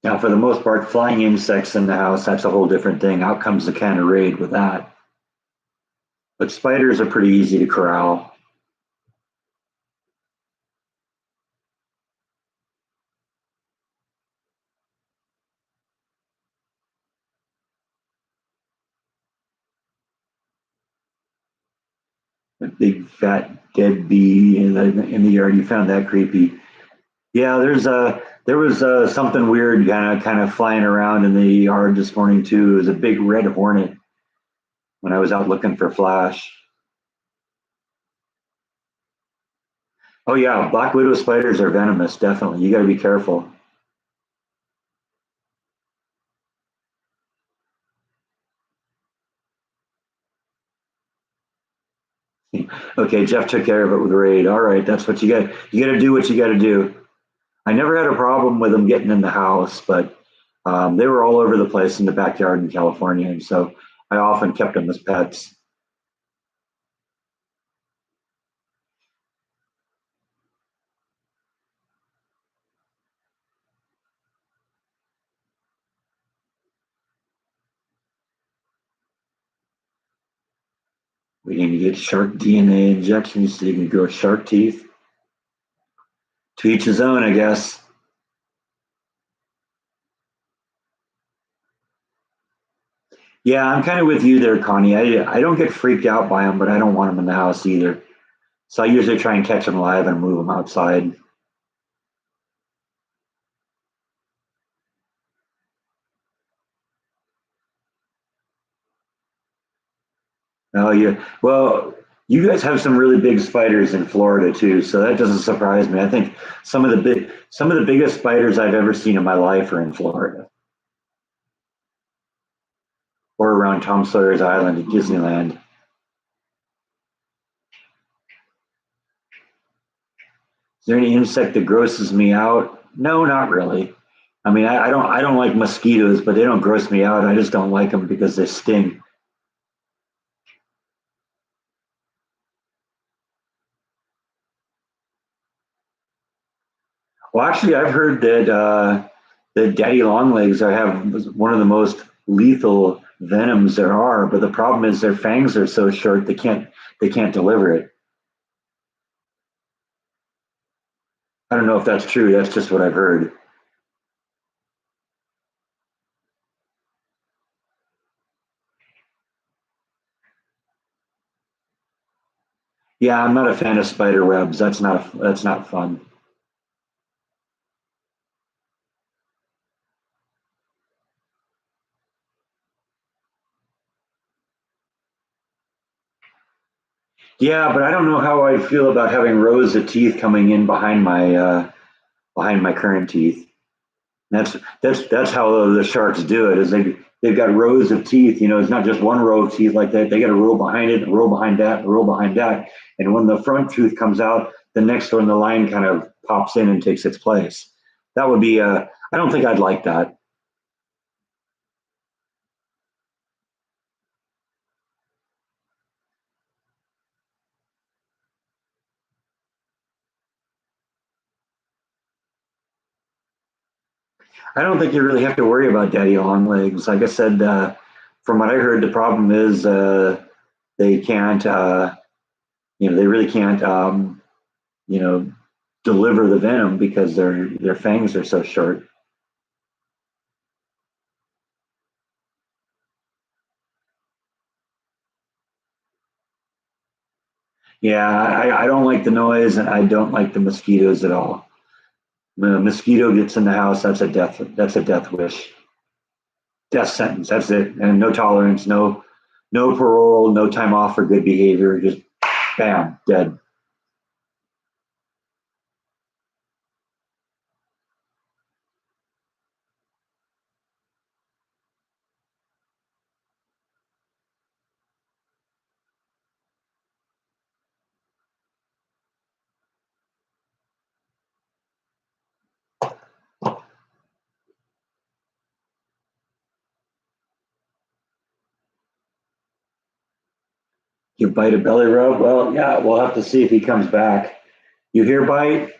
Now, for the most part, flying insects in the house, that's a whole different thing. Out comes the can of raid with that. But spiders are pretty easy to corral. A big fat dead bee in the yard, you found that creepy. Yeah, there was something weird kind of flying around in the yard this morning too. It was a big red hornet when I was out looking for flash. Oh yeah, black widow spiders are venomous, definitely. You got to be careful. Okay, Jeff took care of it with raid. All right, that's what you got. You got to do what you got to do. I never had a problem with them getting in the house, but they were all over the place in the backyard in California, and so I often kept them as pets. We need to get shark DNA injections so you can grow shark teeth. To each his own, I guess. Yeah, I'm kind of with you there, Connie. I don't get freaked out by them, but I don't want them in the house either. So I usually try and catch them live and move them outside. Oh, yeah. Well, you guys have some really big spiders in Florida too, so that doesn't surprise me. I think some of the biggest spiders I've ever seen in my life are in Florida or around Tom Sawyer's Island at Disneyland. Is there any insect that grosses me out? No, not really. I mean, I don't like mosquitoes, but they don't gross me out. I just don't like them because they sting. Well, actually, I've heard that that daddy longlegs are have one of the most lethal venoms there are, but the problem is their fangs are so short they can't deliver it. I don't know if that's true. That's just what I've heard. Yeah, I'm not a fan of spider webs. That's not fun. Yeah, but I don't know how I feel about having rows of teeth coming in behind my current teeth. That's how the sharks do it. Is they've got rows of teeth. You know, it's not just one row of teeth like that. They got a row behind it, a row behind that, a row behind that. And when the front tooth comes out, the next one in the line kind of pops in and takes its place. That would be. I don't think I'd like that. I don't think you really have to worry about daddy long legs. Like I said, from what I heard, the problem is they can't. They really can't. You know, deliver the venom because their fangs are so short. Yeah, I don't like the noise, and I don't like the mosquitoes at all. When a mosquito gets in the house, that's a death wish, death sentence. That's it, and no tolerance, no parole, no time off for good behavior. Just bam, dead. You bite a belly rub. Well, yeah, we'll have to see if he comes back. You hear bite?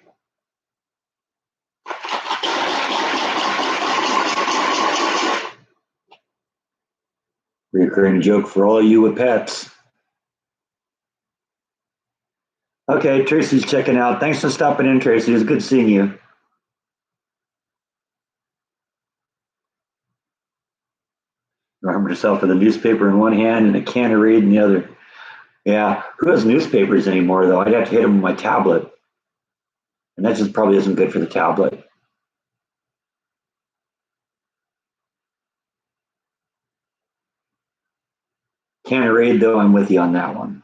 Recurring joke for all of you with pets. Okay, Tracy's checking out. Thanks for stopping in, Tracy. It was good seeing you. Armed herself with a newspaper in one hand and a can of Raid in the other. Yeah, who has newspapers anymore, though? I'd have to hit them with my tablet. And that just probably isn't good for the tablet. Can of Raid, though, I'm with you on that one.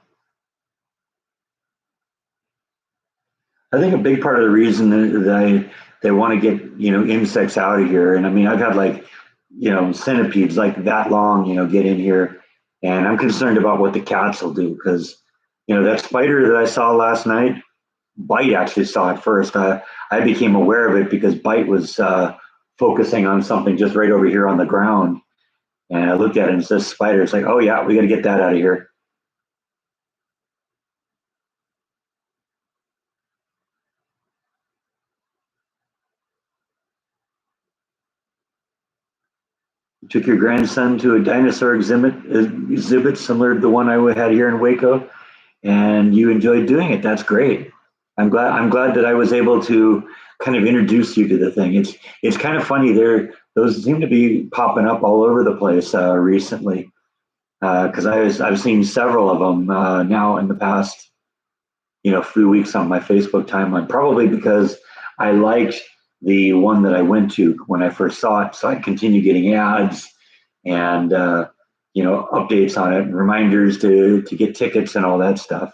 I think a big part of the reason that they want to get insects out of here, and I mean I've had like centipedes like that long get in here, and I'm concerned about what the cats will do because that spider that I saw last night, Bite actually saw it first. I became aware of it because Bite was focusing on something just right over here on the ground, and I looked at it and it says spider. It's like, oh yeah, we got to get that out of here. Took your grandson to a dinosaur exhibit similar to the one I had here in Waco, and you enjoyed doing it. That's great. I'm glad that I was able to kind of introduce you to the thing. It's kind of funny. Those seem to be popping up all over the place recently, because I've seen several of them now in the past few weeks on my Facebook timeline. Probably because I liked the one that I went to when I first saw it, so I continue getting ads and updates on it and reminders to get tickets and all that stuff.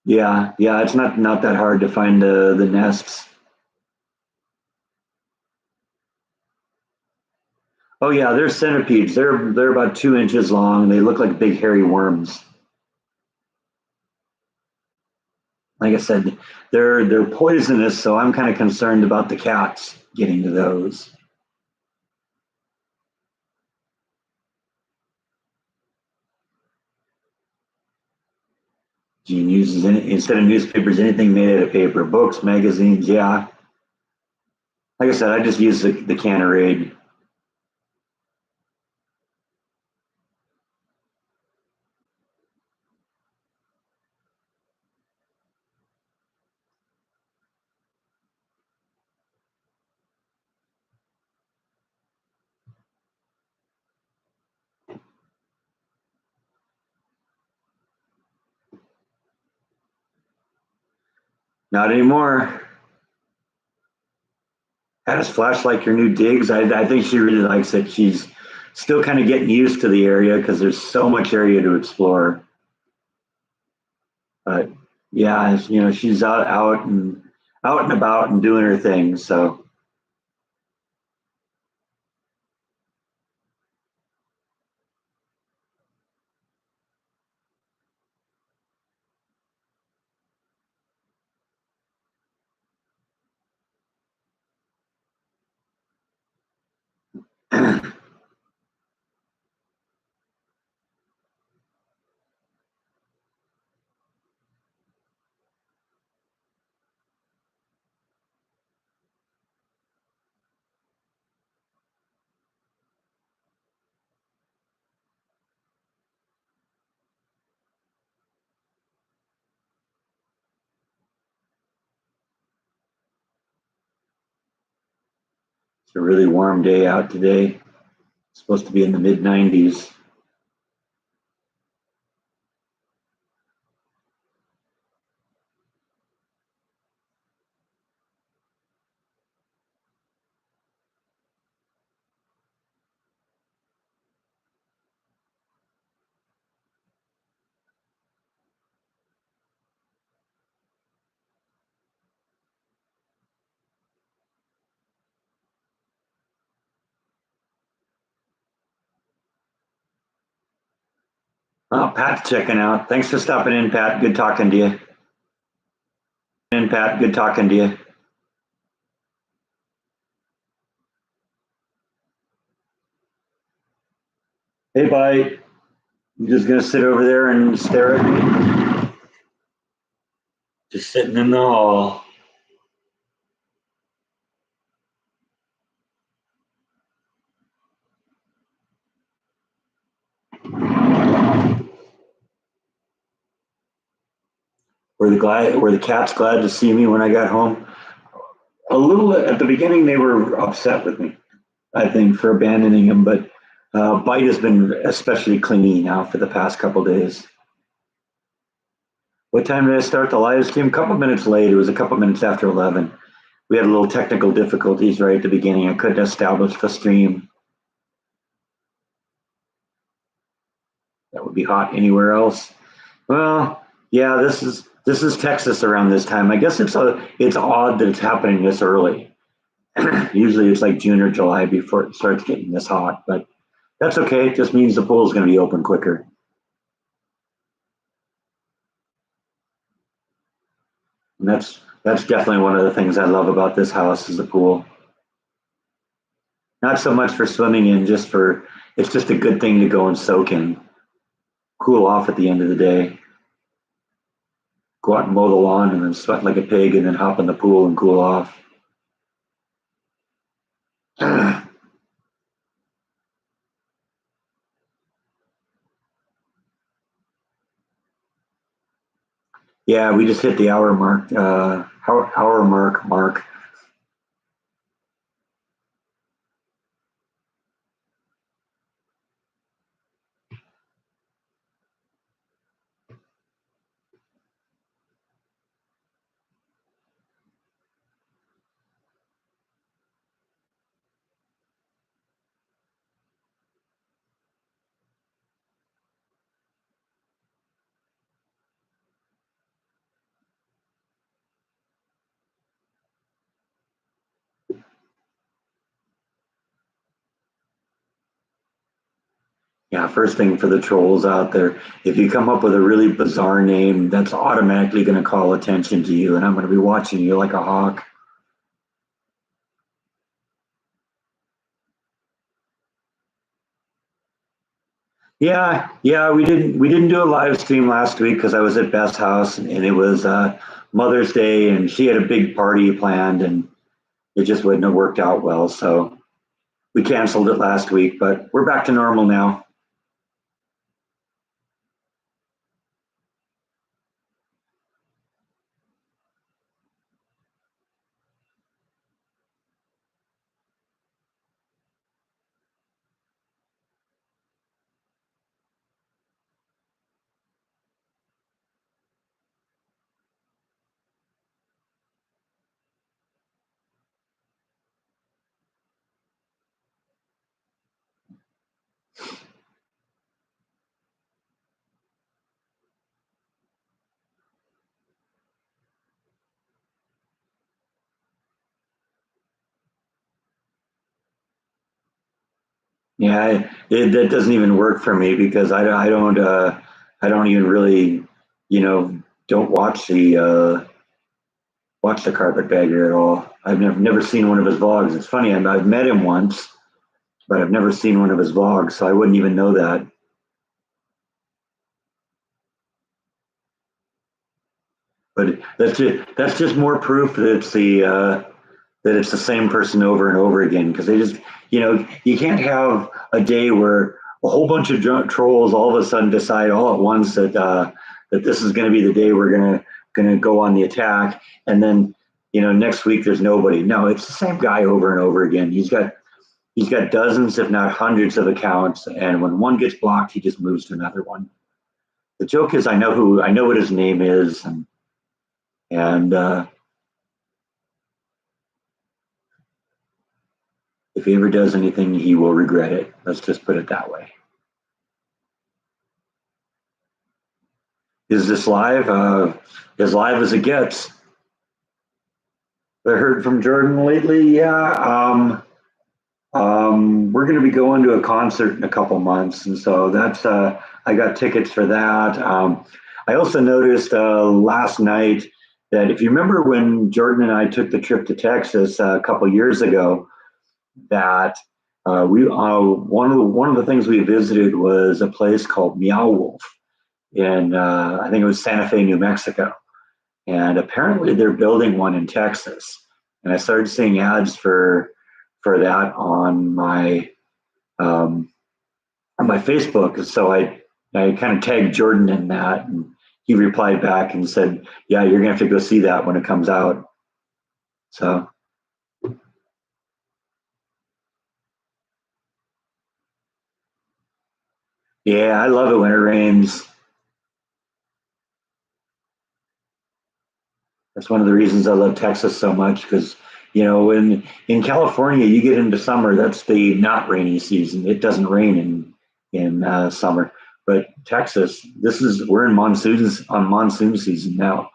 Yeah, yeah, it's not that hard to find the nests. Oh yeah, they're centipedes. They're about 2 inches long. They look like big hairy worms. Like I said, they're poisonous, so I'm kind of concerned about the cats getting to those. Gene uses instead of newspapers, anything made out of paper, books, magazines. Yeah, like I said, I just use the can of Raid. Not anymore. How does Flash like your new digs? I think she really likes it. She's still kind of getting used to the area because there's so much area to explore. But yeah, she's out and about and doing her thing. So it's a really warm day out today. It's supposed to be in the mid 90s. Oh, Pat's checking out. Thanks for stopping in, Pat. Good talking to you. Good talking to you. Hey, bye. You just gonna sit over there and stare at me? Just sitting in the hall. Were the cats glad to see me when I got home? A little at the beginning, they were upset with me, I think, for abandoning him, but Bite has been especially clingy now for the past couple days. What time did I start the live stream? A couple minutes late. It was a couple minutes after 11. We had a little technical difficulties right at the beginning. I couldn't establish the stream. That would be hot anywhere else. Well, yeah, this is Texas around this time. I guess it's odd that it's happening this early. Usually it's like June or July before it starts getting this hot, but that's okay. It just means the pool is going to be open quicker. And that's definitely one of the things I love about this house is the pool. Not so much for swimming in, just for it's just a good thing to go and soak in, cool off at the end of the day. Go out and mow the lawn and then sweat like a pig and then hop in the pool and cool off. Yeah, we just hit the hour mark. Hour mark. Yeah, first thing for the trolls out there, if you come up with a really bizarre name, that's automatically going to call attention to you, and I'm going to be watching you like a hawk. Yeah, we didn't do a live stream last week because I was at Beth's house and it was Mother's Day and she had a big party planned and it just wouldn't have worked out well. So we canceled it last week, but we're back to normal now. Yeah, that doesn't even work for me because I don't even really, you know, don't watch the carpetbagger at all. I've never seen one of his vlogs. It's funny, I've met him once, but I've never seen one of his vlogs, so I wouldn't even know that. But that's just more proof that it's the same person over and over again because they just you can't have a day where a whole bunch of trolls all of a sudden decide all at once that this is going to be the day we're going to go on the attack, and then next week there's nobody. No, it's the same guy over and over again. He's got dozens, if not hundreds, of accounts, and when one gets blocked, he just moves to another one. The joke is, I know what his name is, and if he ever does anything, he will regret it. Let's just put it that way. Is this live? As live as it gets. I heard from Jordan lately. Yeah, we're going to be going to a concert in a couple months, and so that's I got tickets for that. I also noticed last night that if you remember when Jordan and I took the trip to Texas a couple years ago, that we one of the things we visited was a place called Meow Wolf in I think it was Santa Fe, New Mexico, and apparently they're building one in Texas. And I started seeing ads for that um, on my Facebook. So I kind of tagged Jordan in that, and he replied back and said, "Yeah, you're gonna have to go see that when it comes out." So yeah, I love it when it rains. That's one of the reasons I love Texas so much because when in California you get into summer, that's the not rainy season. It doesn't rain in summer, but Texas, we're in monsoon season now,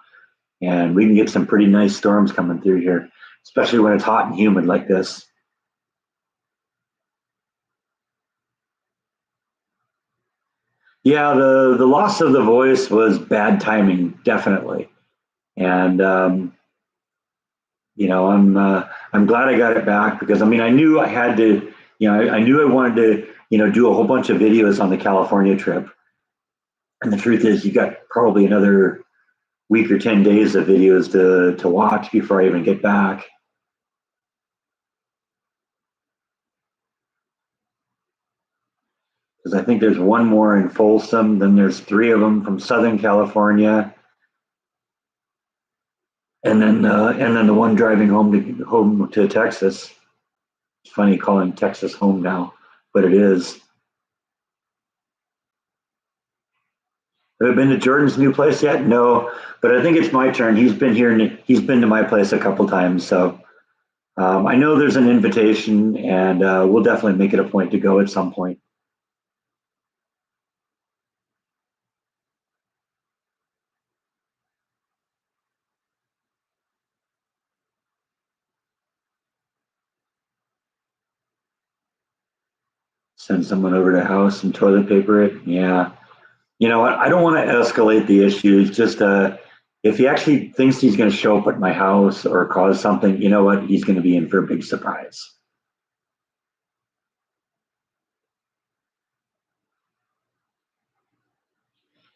and we can get some pretty nice storms coming through here, especially when it's hot and humid like this. Yeah, the loss of the voice was bad timing, definitely, and I'm glad I got it back because I mean I knew I had to, I knew I wanted to, do a whole bunch of videos on the California trip. And the truth is, you got probably another week or 10 days of videos to watch before I even get back. Because I think there's one more in Folsom, then there's three of them from Southern California, and then the one driving home to Texas. It's funny calling Texas home now, but it is. Have I been to Jordan's new place yet? No, but I think it's my turn. He's been here. And he's been to my place a couple times, so I know there's an invitation, and we'll definitely make it a point to go at some point. Send someone over to the house and toilet paper it. Yeah, you know what? I don't want to escalate the issue. It's just if he actually thinks he's going to show up at my house or cause something, you know what? He's going to be in for a big surprise.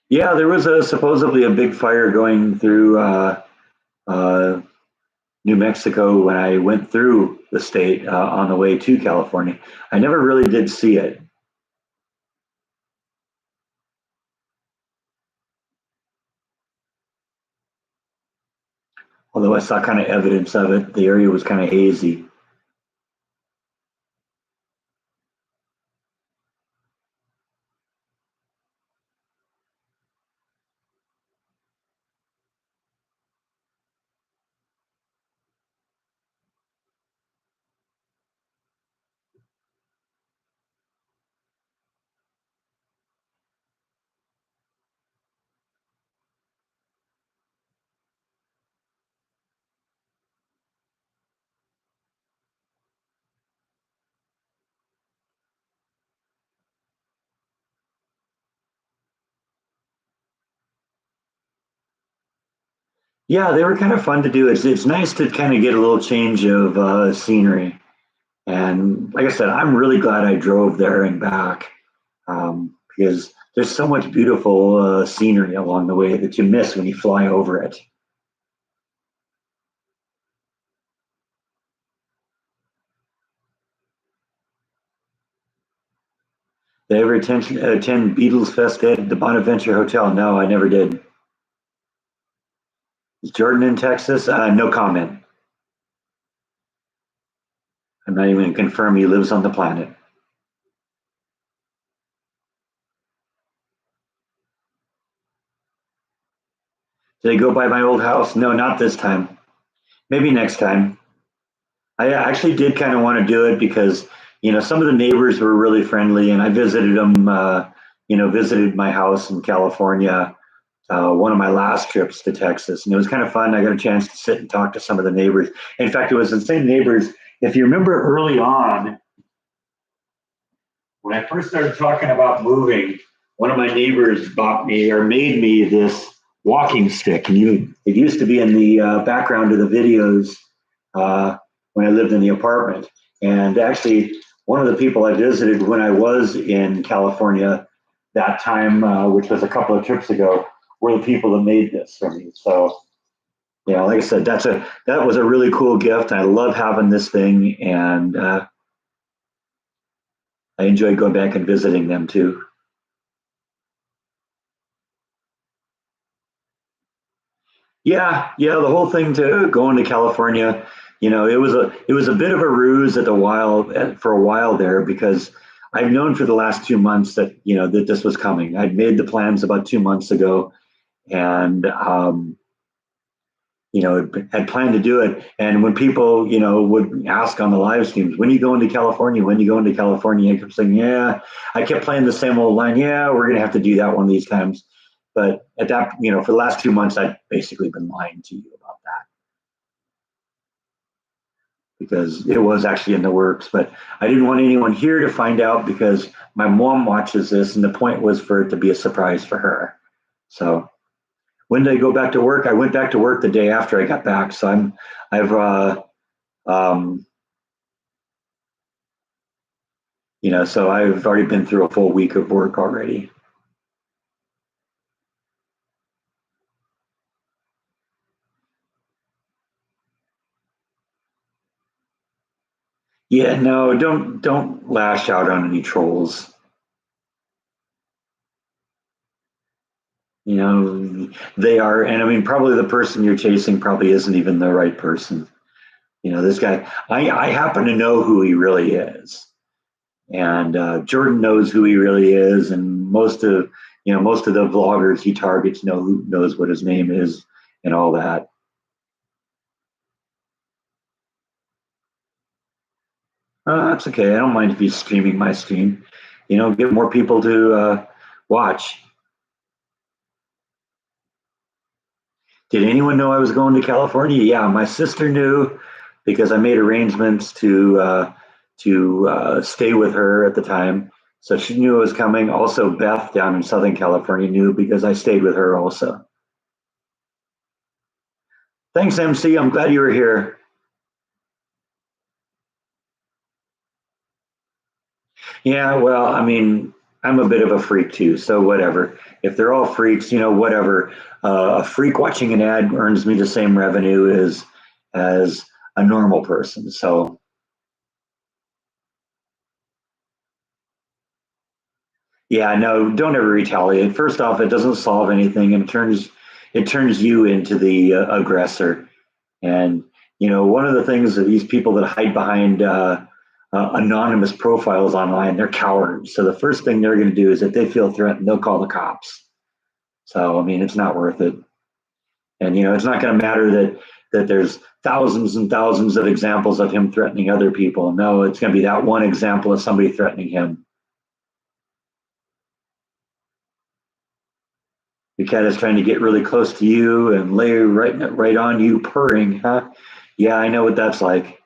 Yeah, there was supposedly a big fire going through uh, New Mexico when I went through the state on the way to California. I never really did see it, although I saw kind of evidence of it. The area was kind of hazy. Yeah, they were kind of fun to do. It's nice to kind of get a little change of scenery. And like I said, I'm really glad I drove there and back because there's so much beautiful scenery along the way that you miss when you fly over it. Did I ever attend Beatles Fest at the Bonaventure Hotel? No, I never did. Is Jordan in Texas? No comment. I'm not even going to confirm he lives on the planet. Did I go by my old house? No, not this time. Maybe next time. I actually did kind of want to do it because some of the neighbors were really friendly, and I visited them. Visited my house in California. One of my last trips to Texas, and it was kind of fun. I got a chance to sit and talk to some of the neighbors. In fact, it was the same neighbors. If you remember early on, when I first started talking about moving, one of my neighbors bought me or made me this walking stick, and it used to be in the background of the videos uh, when I lived in the apartment. And actually, one of the people I visited when I was in California that time, which was a couple of trips ago, were the people that made this for me. So yeah, like I said, that was a really cool gift. I love having this thing, and I enjoy going back and visiting them too. Yeah, yeah, the whole thing to going to California, it was a bit of a ruse for a while there because I've known for the last 2 months that that this was coming. I'd made the plans about 2 months ago, and had planned to do it. And when people would ask on the live streams, "When are you going to California? When are you going to California?" I kept saying, "Yeah." I kept playing the same old line. "Yeah, we're gonna have to do that one of these times." But at that, for the last 2 months, I've basically been lying to you about that because it was actually in the works. But I didn't want anyone here to find out because my mom watches this, and the point was for it to be a surprise for her. So When did I go back to work? I went back to work the day after I got back. So I've, um, so I've already been through a full week of work already. Yeah, no, don't lash out on any trolls. They are, and I mean, probably the person you're chasing probably isn't even the right person. This guy, I happen to know who he really is, and Jordan knows who he really is, and most of the vloggers he targets knows what his name is and all that. That's okay. I don't mind if he's streaming my stream. Get more people to watch. Did anyone know I was going to California? Yeah, my sister knew because I made arrangements to stay with her at the time, so she knew I was coming. Also, Beth down in Southern California knew because I stayed with her also. Thanks, MC. I'm glad you were here. Yeah, well, I mean, I'm a bit of a freak too, so whatever. If they're all freaks, whatever. A freak watching an ad earns me the same revenue as a normal person. So yeah, no, don't ever retaliate. First off, it doesn't solve anything, and it turns you into the aggressor. And one of the things that these people that hide behind anonymous profiles online, they're cowards. So the first thing they're going to do is if they feel threatened, they'll call the cops. So I mean, it's not worth it. And it's not going to matter that there's thousands and thousands of examples of him threatening other people. No, it's going to be that one example of somebody threatening him. The cat is trying to get really close to you and lay right on you, purring, huh? Yeah, I know what that's like.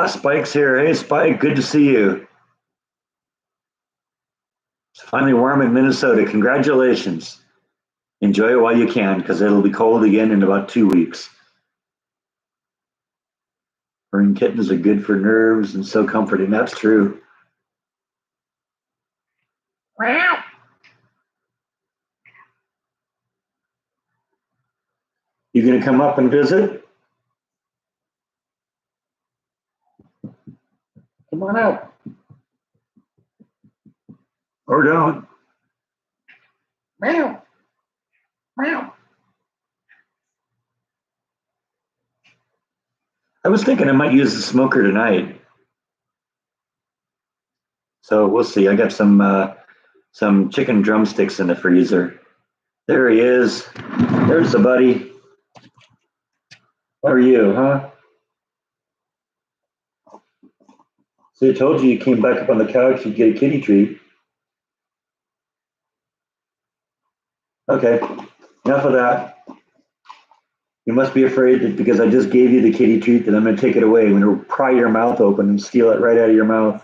Spike's here. Hey, Spike, good to see you. It's finally warm in Minnesota. Congratulations. Enjoy it while you can, because it'll be cold again in about 2 weeks. Furry kittens are good for nerves and so comforting. That's true. Wow. You gonna come up and visit? Come on out. Or don't. Meow. Meow. I was thinking I might use the smoker tonight. So we'll see. I got some chicken drumsticks in the freezer. There he is. There's the buddy. How are you, huh? So I told you came back up on the couch, you'd get a kitty treat. Okay, enough of that. You must be afraid that because I just gave you the kitty treat that I'm going to take it away. I'm going to pry your mouth open and steal it right out of your mouth.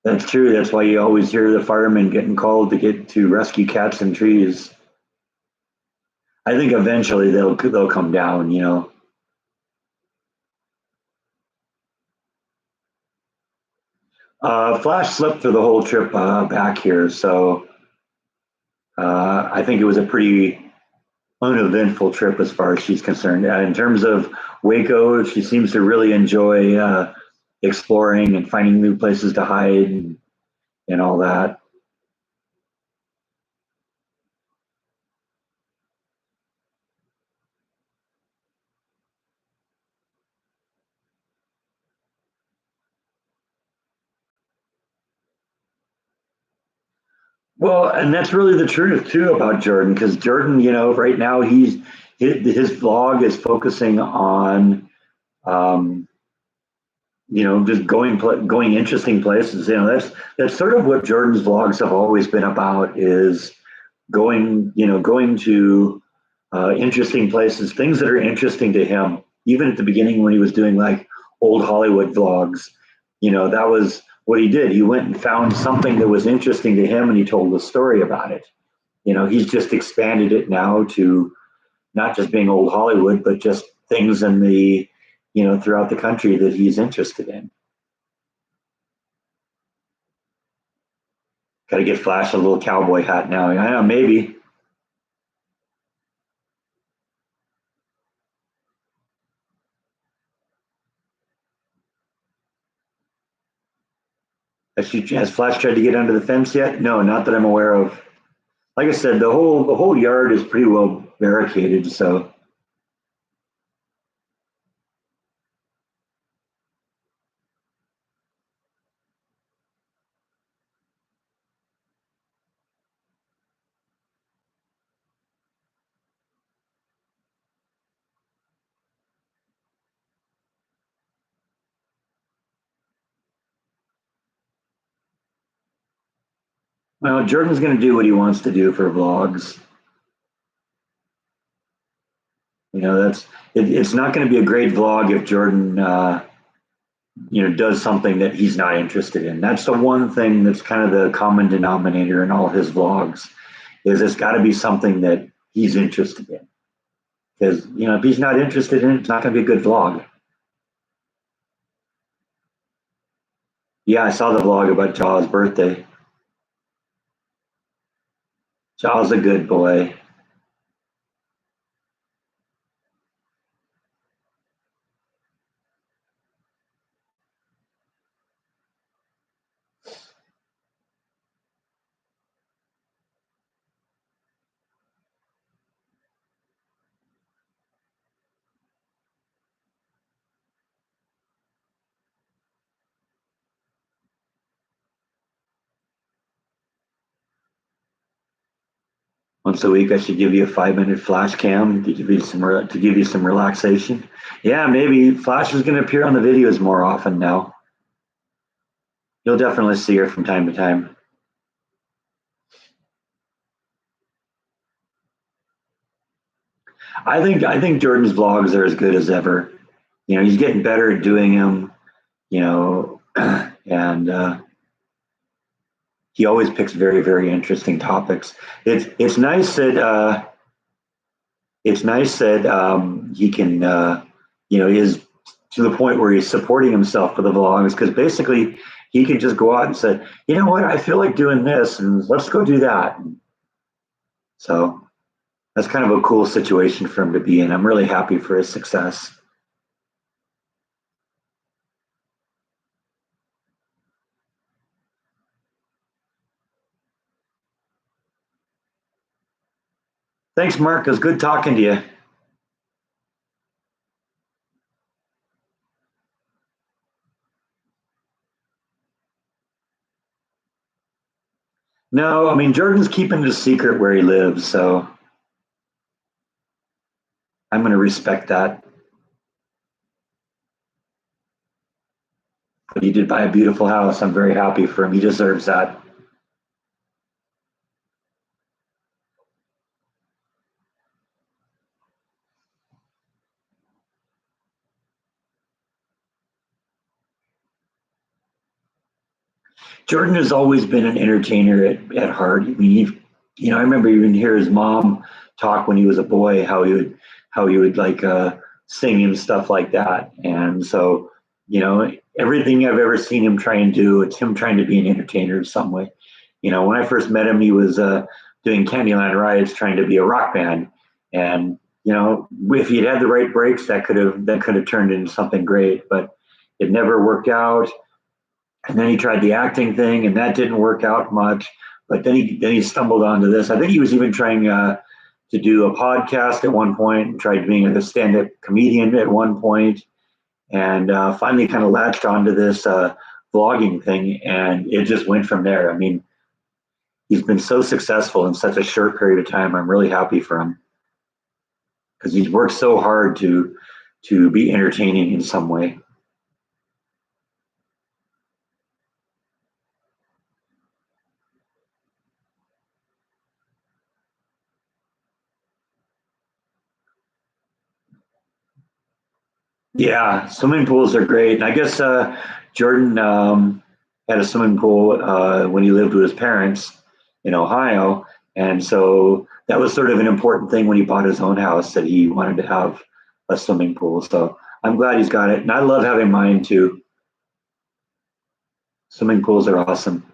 That's true. That's why you always hear the firemen getting called to get to rescue cats in trees. I think eventually they'll come down. Flash slept through the whole trip back here, so I think it was a pretty uneventful trip as far as she's concerned. In terms of Waco, she seems to really enjoy exploring and finding new places to hide and all that. Well, and that's really the truth too about Jordan, because Jordan, right now his vlog is focusing on, um, just going interesting places. That's sort of what Jordan's vlogs have always been about, is going to interesting places, things that are interesting to him. Even at the beginning when he was doing like old Hollywood vlogs, that was what he did. He went and found something that was interesting to him and he told a story about it. He's just expanded it now to not just being old Hollywood, but just things in throughout the country that he's interested in. Got to get Flash a little cowboy hat now. I know, maybe. Has Flash tried to get under the fence yet? No, not that I'm aware of. Like I said, the whole yard is pretty well barricaded. So, well, Jordan's going to do what he wants to do for vlogs. It's not going to be a great vlog if Jordan, does something that he's not interested in. That's the one thing that's kind of the common denominator in all his vlogs, is it's got to be something that he's interested in. Because if he's not interested in it, it's not going to be a good vlog. Yeah, I saw the vlog about Jaw's birthday. Jaw's a good boy. Once a week, I should give you a 5-minute flash cam to give you some relaxation. Yeah, maybe Flash is going to appear on the videos more often now. You'll definitely see her from time to time. I think Jordan's vlogs are as good as ever. He's getting better at doing them. And he always picks very, very interesting topics. It's nice that he can is to the point where he's supporting himself for the vlogs, because basically he can just go out and say, you know what, I feel like doing this, and let's go do that. So that's kind of a cool situation for him to be in. I'm really happy for his success. Thanks, Mark. It was good talking to you. No, I mean, Jordan's keeping it a secret where he lives, so I'm going to respect that. But he did buy a beautiful house. I'm very happy for him. He deserves that. Jordan has always been an entertainer at heart. I mean, I remember even hear his mom talk when he was a boy, how he would like sing and stuff like that. And so, everything I've ever seen him try and do, it's him trying to be an entertainer in some way. When I first met him, he was doing Candyland Riots, trying to be a rock band. And if he'd had the right breaks, that could have turned into something great. But it never worked out, and then he tried the acting thing, and that didn't work out much. But then he stumbled onto this. I think he was even trying to do a podcast at one point, and tried being a stand-up comedian at one point, and finally kind of latched onto this vlogging thing, and it just went from there. I mean, he's been so successful in such a short period of time. I'm really happy for him because he's worked so hard to be entertaining in some way. Yeah, swimming pools are great. And I guess Jordan had a swimming pool when he lived with his parents in Ohio. And so that was sort of an important thing when he bought his own house that he wanted to have a swimming pool. So I'm glad he's got it. And I love having mine too. Swimming pools are awesome.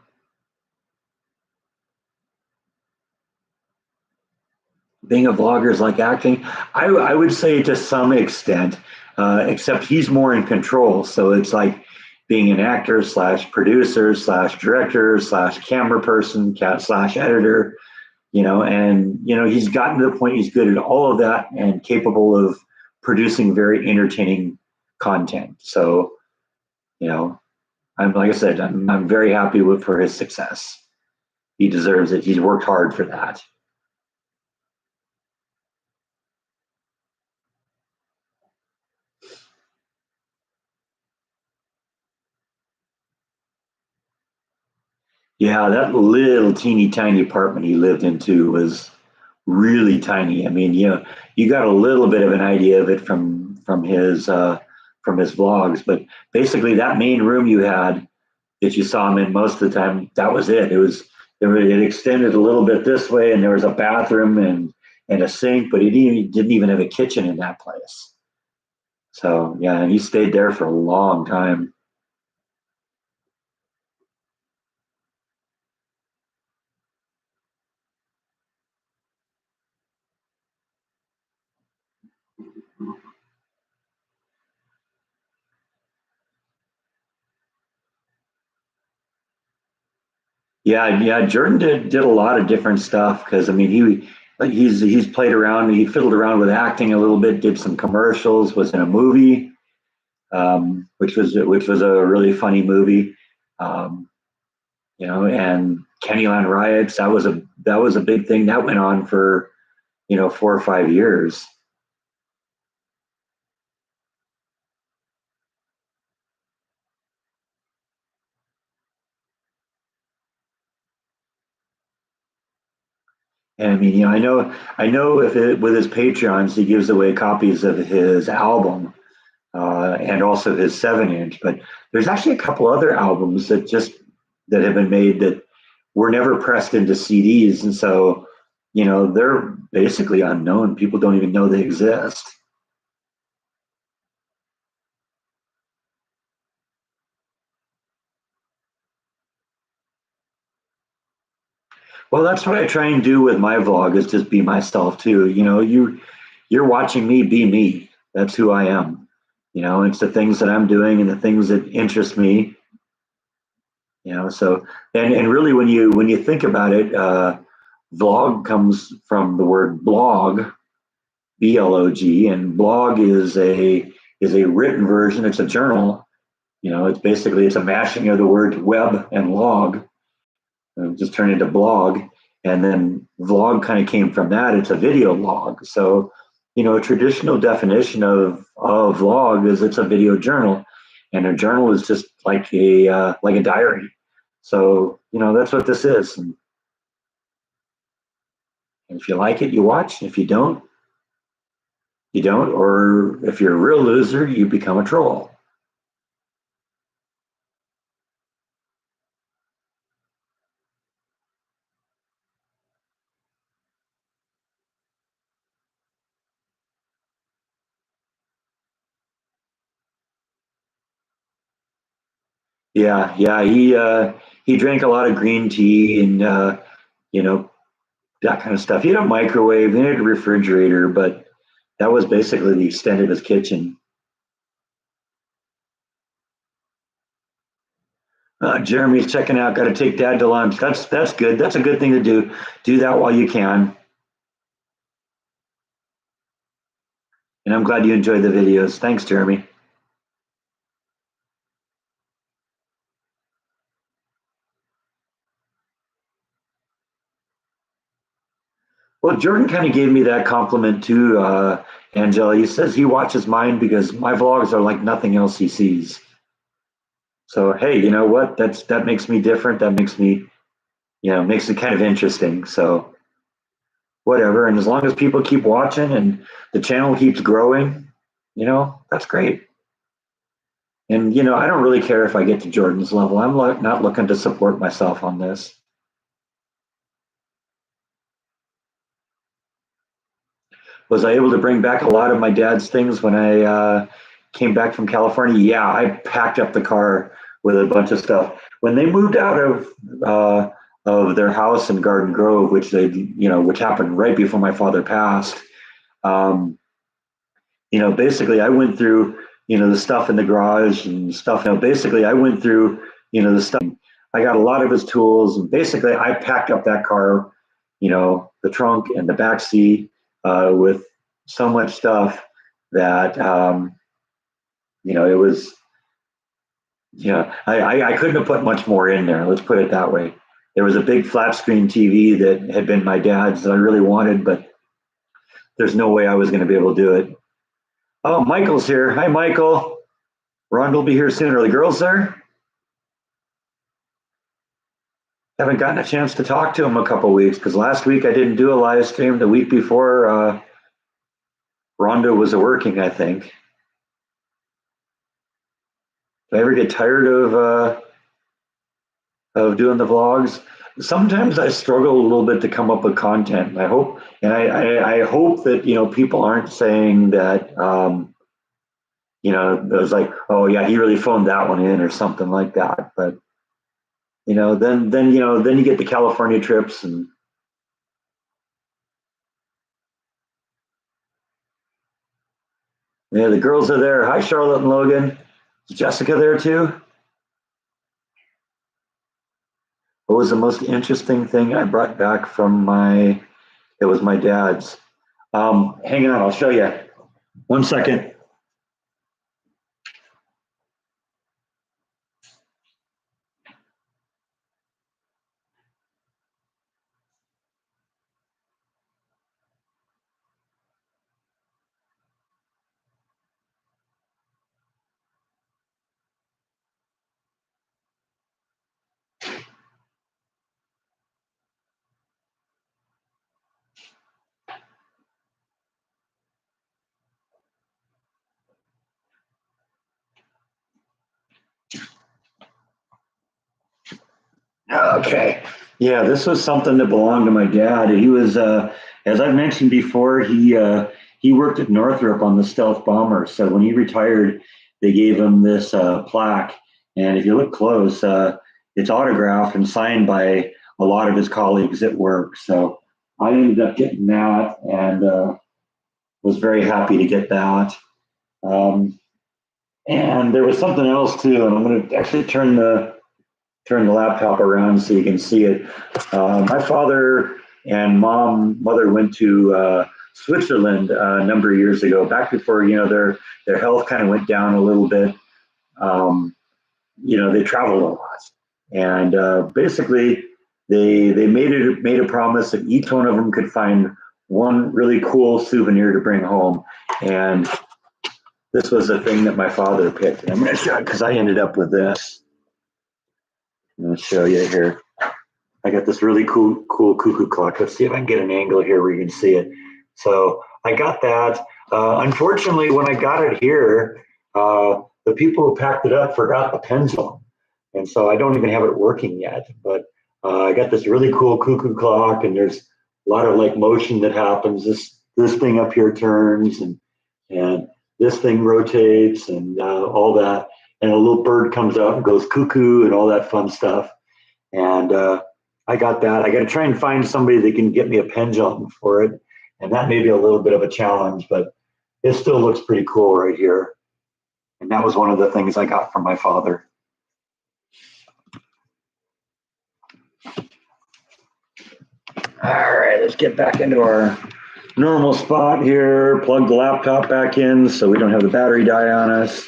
Being a vlogger is like acting. I would say to some extent, except he's more in control. So it's like being an actor slash producer slash director slash camera person slash editor, and he's gotten to the point he's good at all of that and capable of producing very entertaining content. So, I'm like I said, I'm very happy for his success. He deserves it. He's worked hard for that. Yeah, that little teeny tiny apartment he lived into was really tiny. I mean, you got a little bit of an idea of it from his vlogs, but basically that main room you had that you saw him in most of the time, that was it. It extended a little bit this way, and there was a bathroom and a sink, but he didn't even have a kitchen in that place. So yeah, and he stayed there for a long time. Yeah, yeah. Jordan did a lot of different stuff because I mean he's played around, he fiddled around with acting a little bit, did some commercials, was in a movie, which was a really funny movie, um, and Kennyland riots. That was a big thing that went on for 4 or 5 years. And I mean, I know if with his Patreons, he gives away copies of his album and also his 7 inch. But there's actually a couple other albums that have been made that were never pressed into CDs, and so they're basically unknown. People don't even know they exist. Well, that's what I try and do with my vlog is just be myself too. You're watching me be me. That's who I am. It's the things that I'm doing and the things that interest me. So and really when you think about it, vlog comes from the word blog, blog, and blog is a written version. It's a journal. It's a mashing of the words web and log, just turned into blog, and then vlog kind of came from that. It's a video log. So a traditional definition of vlog is it's a video journal, and a journal is just like a diary. So that's what this is. And if you like it, you watch. If you don't, you don't. Or if you're a real loser, you become a troll. Yeah, yeah. He drank a lot of green tea and you know that kind of stuff. He had a microwave, he had a refrigerator, but that was basically the extent of his kitchen. Jeremy's checking out. Got to take Dad to lunch. That's good. That's a good thing to do. Do that while you can. And I'm glad you enjoyed the videos. Thanks, Jeremy. Well, Jordan kind of gave me that compliment too, Angela. He says he watches mine because my vlogs are like nothing else he sees. So hey, you know what? That makes me different. That makes me, makes it kind of interesting. So whatever. And as long as people keep watching and the channel keeps growing, that's great. And I don't really care if I get to Jordan's level. I'm not looking to support myself on this. Was I able to bring back a lot of my dad's things when I came back from California? Yeah, I packed up the car with a bunch of stuff. When they moved out of their house in Garden Grove, which happened right before my father passed, um, basically I went through, the stuff in the garage and stuff. Basically I went through, the stuff. I got a lot of his tools, and basically I packed up that car, the trunk and the back seat with so much stuff that it was, I couldn't have put much more in there. Let's put it that way. There was a big flat screen TV that had been my dad's that I really wanted, but there's no way I was going to be able to do it. Oh, Michael's here. Hi, Michael. Ron will be here soon. Are the girls there? Haven't gotten a chance to talk to him a couple weeks because last week I didn't do a live stream. The week before, Rhonda was working, I think. Do I ever get tired of doing the vlogs? Sometimes I struggle a little bit to come up with content. I hope, and I hope that people aren't saying that it was like, oh yeah, he really phoned that one in or something like that. But then you get the California trips and yeah, the girls are there. Hi, Charlotte and Logan. Is Jessica there too? What was the most interesting thing I brought back from it was my dad's. Hang on, I'll show you. 1 second. Okay. Yeah, this was something that belonged to my dad. He was, as I mentioned before, he worked at Northrop on the stealth bomber. So when he retired, they gave him this plaque, and if you look close, it's autographed and signed by a lot of his colleagues at work. So I ended up getting that, and was very happy to get that. Um, and there was something else too, and I'm going to actually turn the laptop around so you can see it. My father and mother went to Switzerland a number of years ago, back before their health kind of went down a little bit. They traveled a lot, and basically they made a promise that each one of them could find one really cool souvenir to bring home, and this was the thing that my father picked. And I'm going to show it because I ended up with this. I'm going to show you here. I got this really cool cuckoo clock. Let's see if I can get an angle here where you can see it. So I got that. Unfortunately, when I got it here, the people who packed it up forgot the pendulum. And so I don't even have it working yet. But I got this really cool cuckoo clock, and there's a lot of like motion that happens. This thing up here turns, and this thing rotates, and all that. And a little bird comes out and goes cuckoo and all that fun stuff. And I got that. I got to try and find somebody that can get me a pendulum for it. And that may be a little bit of a challenge, but it still looks pretty cool right here. And that was one of the things I got from my father. All right, let's get back into our normal spot here. Plug the laptop back in so we don't have the battery die on us.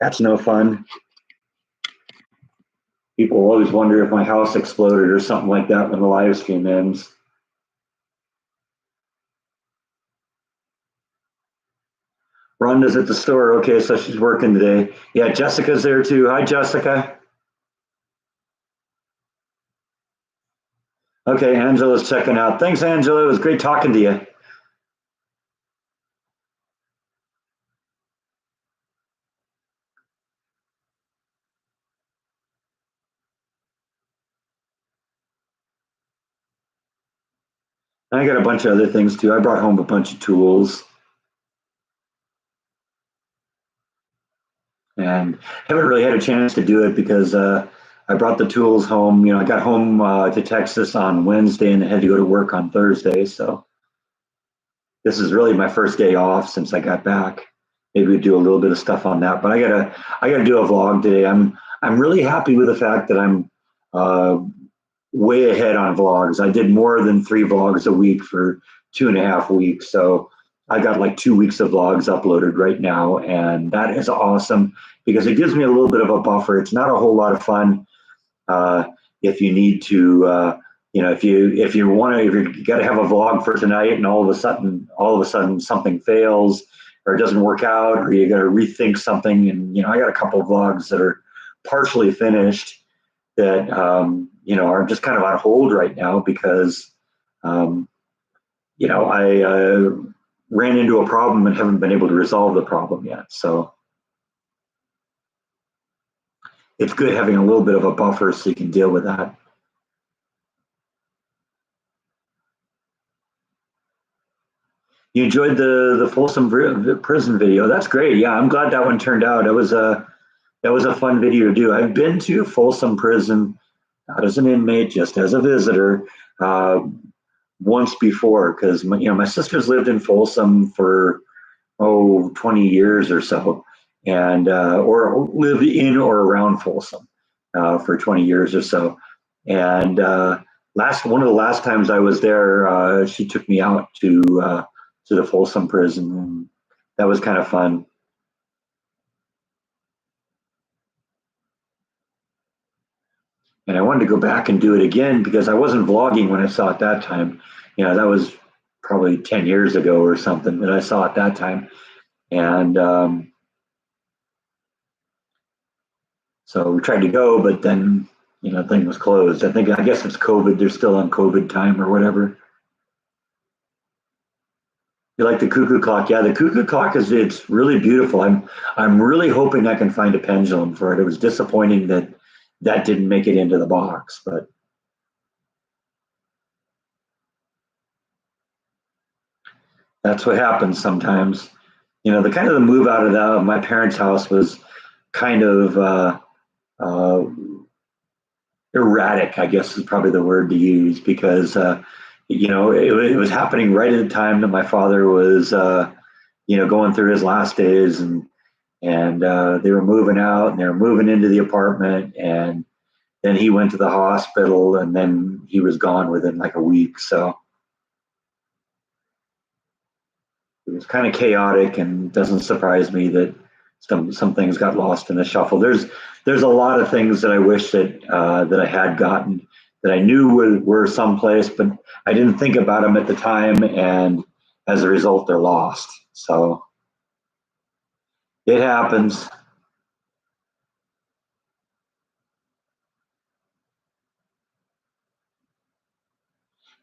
That's no fun. People always wonder if my house exploded or something like that when the live stream ends. Rhonda's at the store. Okay, so she's working today. Yeah, Jessica's there too. Hi, Jessica. Okay, Angela's checking out. Thanks, Angela. It was great talking to you. I got a bunch of other things too. I brought home a bunch of tools and haven't really had a chance to do it because I brought the tools home. I got home to Texas on Wednesday and had to go to work on Thursday. So this is really my first day off since I got back. Maybe we do a little bit of stuff on that, but I gotta do a vlog today. I'm really happy with the fact that I'm uh, way ahead on vlogs. I did more than 3 vlogs a week for 2.5 weeks. So I got like 2 weeks of vlogs uploaded right now. And that is awesome because it gives me a little bit of a buffer. It's not a whole lot of fun uh, if you need to, if you want to, if you got to have a vlog for tonight and all of a sudden something fails or it doesn't work out or you got to rethink something. And, I got a couple of vlogs that are partially finished that are just kind of on hold right now because um, I ran into a problem and haven't been able to resolve the problem yet. So it's good having a little bit of a buffer so you can deal with that. You enjoyed the Folsom prison video. That's great. Yeah, I'm glad that one turned out. That was a fun video to do. I've been to Folsom prison not as an inmate, just as a visitor. Uh, Once before because my sisters lived in Folsom for 20 years or so and or lived in or around Folsom for 20 years or so and last one of the last times I was there she took me out to the Folsom prison and that was kind of fun. And I wanted to go back and do it again because I wasn't vlogging when I saw it that time. That was probably 10 years ago or something that I saw it that time. And so we tried to go, but then, thing was closed. I guess it's COVID. They're still on COVID time or whatever. You like the Cuckoo Clock? Yeah, the Cuckoo Clock it's really beautiful. I'm really hoping I can find a pendulum for it. It was disappointing that that didn't make it into the box, but that's what happens sometimes. The kind of the move out of my parents' house was kind of uh, erratic, I guess is probably the word to use, because it was happening right at the time that my father was going through his last days, and they were moving out and they were moving into the apartment, and then he went to the hospital, and then he was gone within like a week. So it was kind of chaotic, and doesn't surprise me that some things got lost in the shuffle. There's a lot of things that I wish that I had gotten that I knew were someplace, but I didn't think about them at the time, and as a result, they're lost. So it happens.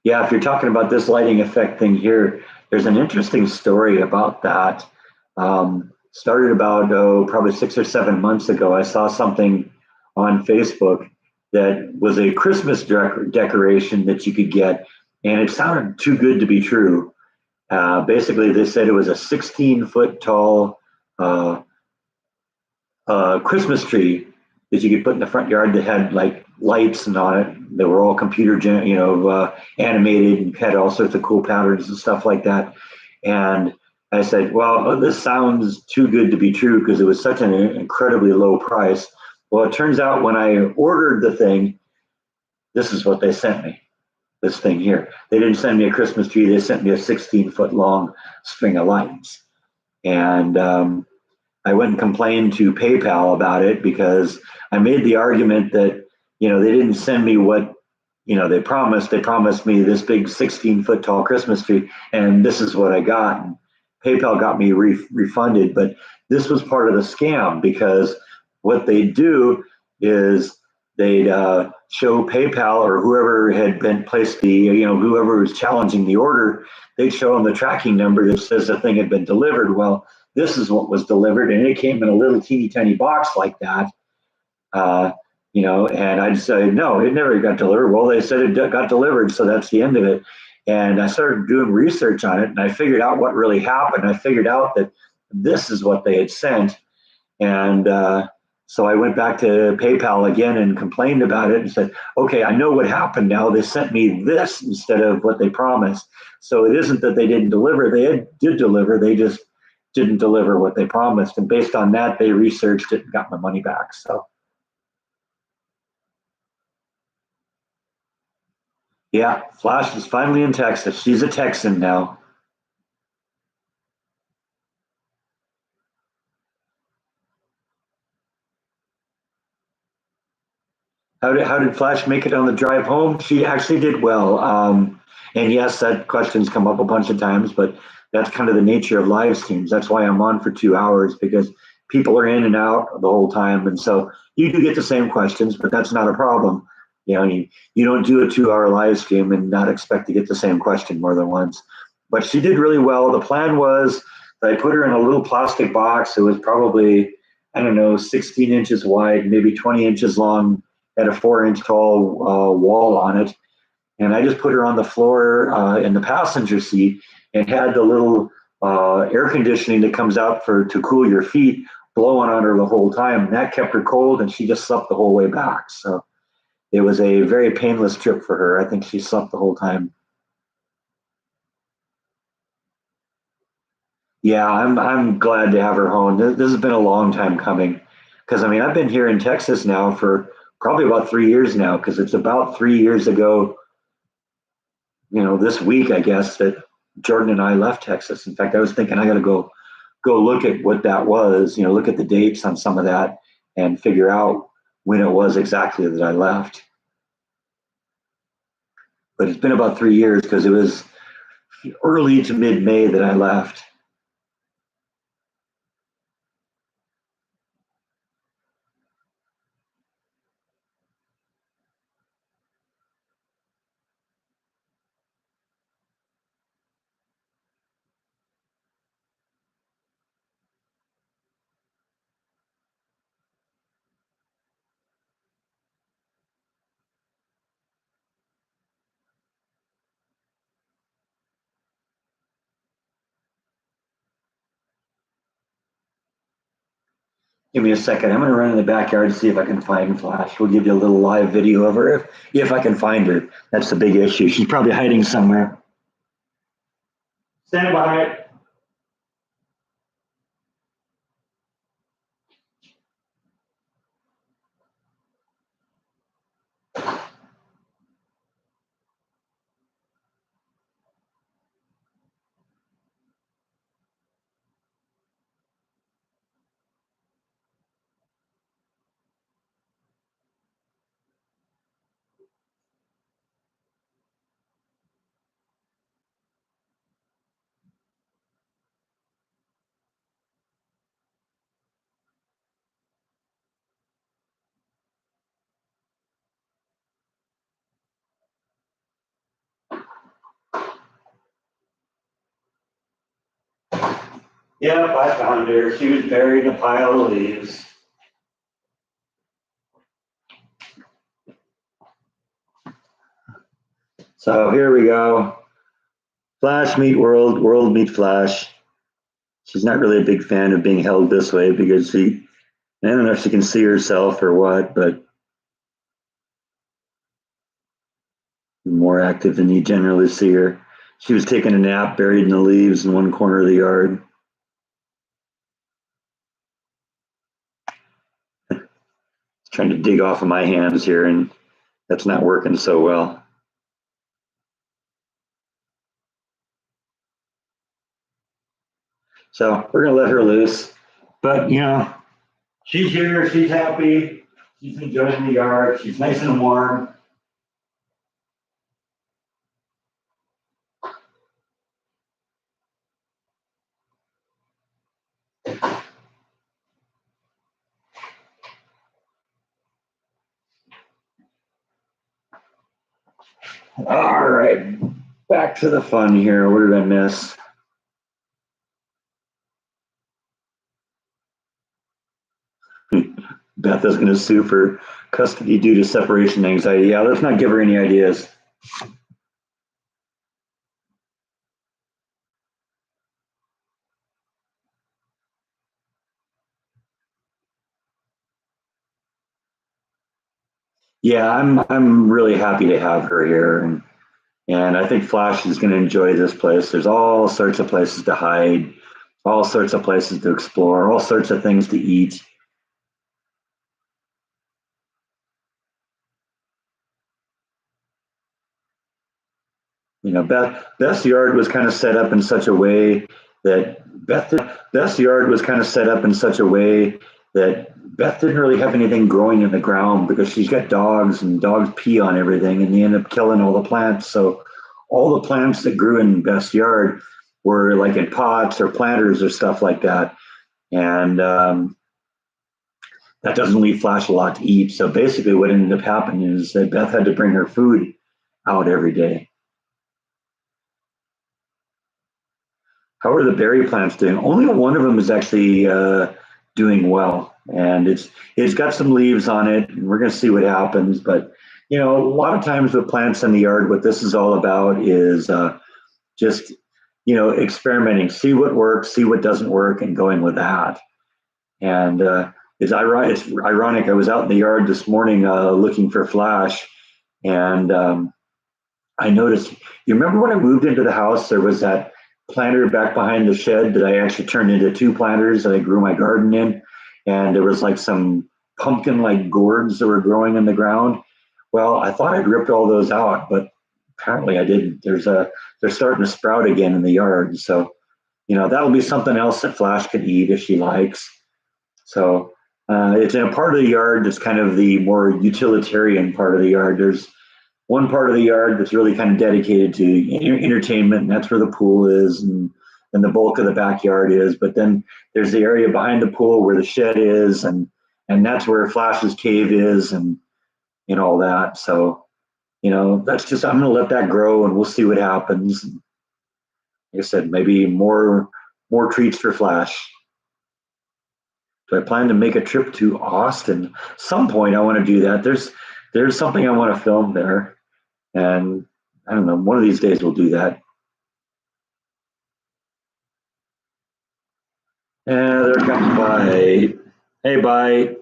Yeah, if you're talking about this lighting effect thing here, there's an interesting story about that. Started about probably 6 or 7 months ago. I saw something on Facebook that was a Christmas decoration that you could get, and it sounded too good to be true. Basically, they said it was a 16-foot tall uh, Christmas tree that you could put in the front yard that had like lights and on it. They were all animated and had all sorts of cool patterns and stuff like that. And I said, well, this sounds too good to be true because it was such an incredibly low price. Well, it turns out when I ordered the thing, this is what they sent me. This thing here. They didn't send me a Christmas tree. They sent me a 16-foot long string of lights. And I went and complained to PayPal about it because I made the argument that, they didn't send me what, they promised. They promised me this big 16-foot tall Christmas tree, and this is what I got. PayPal got me refunded, but this was part of the scam because what they do is they'd show PayPal or whoever had been placed whoever was challenging the order, they'd show them the tracking number that says the thing had been delivered. Well, this is what was delivered, and it came in a little teeny tiny box like that. Uh, and I decided, no, it never got delivered. Well, they said it got delivered, so that's the end of it. And I started doing research on it, and I figured out what really happened. I figured out that this is what they had sent. And so I went back to PayPal again and complained about it and said, okay, I know what happened now. They sent me this instead of what they promised. So it isn't that they didn't deliver. They did deliver. They just didn't deliver what they promised. And based on that, they researched it and got my money back. So yeah, Flash is finally in Texas. She's a Texan now. How did Flash make it on the drive home? She actually did well. And yes, that question's come up a bunch of times, but that's kind of the nature of live streams. That's why I'm on for 2 hours because people are in and out the whole time. And so you do get the same questions, but that's not a problem. You don't do a 2 hour live stream and not expect to get the same question more than once. But she did really well. The plan was that I put her in a little plastic box. It was probably, I don't know, 16 inches wide, maybe 20 inches long, had a 4 inch tall wall on it. And I just put her on the floor in the passenger seat and had the little air conditioning that comes out to cool your feet blowing on her the whole time. And that kept her cold, and she just slept the whole way back. So it was a very painless trip for her. I think she slept the whole time. Yeah, I'm glad to have her home. This has been a long time coming because I mean I've been here in Texas now for probably about 3 years now because it's about 3 years ago, this week I guess that Jordan and I left Texas. In fact, I was thinking I got to go look at what that was. Look at the dates on some of that and figure out when it was exactly that I left. But it's been about 3 years because it was early to mid May that I left. Give me a second. I'm going to run in the backyard to see if I can find Flash. We'll give you a little live video of her if I can find her. That's the big issue. She's probably hiding somewhere. Stand by. Yep, I found her. She was buried in a pile of leaves. So here we go. Flash meet world, world meet Flash. She's not really a big fan of being held this way because I don't know if she can see herself or what, but more active than you generally see her. She was taking a nap buried in the leaves in one corner of the yard. Trying to dig off of my hands here, and that's not working so well. So we're gonna let her loose. But she's here, she's happy, she's enjoying the yard, she's nice and warm. All right, back to the fun here. What did I miss? Beth is going to sue for custody due to separation anxiety. Yeah, let's not give her any ideas. Yeah, I'm really happy to have her here, and I think Flash is going to enjoy this place. There's all sorts of places to hide, all sorts of places to explore, all sorts of things to eat. Beth's yard was kind of set up in such a way that Beth's yard was kind of set up in such a way that Beth didn't really have anything growing in the ground because she's got dogs and dogs pee on everything and they end up killing all the plants. So all the plants that grew in Beth's yard were like in pots or planters or stuff like that. And that doesn't leave Flash a lot to eat. So basically, what ended up happening is that Beth had to bring her food out every day. How are the berry plants doing? Only one of them is actually doing well, and it's got some leaves on it, and we're going to see what happens. But a lot of times with plants in the yard, what this is all about is just experimenting, see what works, see what doesn't work, and going with that. And it's ironic. I was out in the yard this morning looking for Flash, and I noticed. You remember when I moved into the house? There was that planter back behind the shed that I actually turned into two planters that I grew my garden in, and there was like some pumpkin-like gourds that were growing in the ground. Well, I thought I'd ripped all those out, but apparently I didn't. They're starting to sprout again in the yard, so that'll be something else that Flash can eat if she likes. So it's in a part of the yard that's kind of the more utilitarian part of the yard. There's one part of the yard that's really kind of dedicated to entertainment, and that's where the pool is, and the bulk of the backyard is. But then there's the area behind the pool where the shed is, and that's where Flash's cave is, and all that. So that's just I'm going to let that grow, and we'll see what happens. Like I said, maybe more treats for Flash. Do I plan to make a trip to Austin? Some point I want to do that. There's something I want to film there, and I don't know. One of these days we'll do that. Yeah, there comes Bite. Hey, Bite.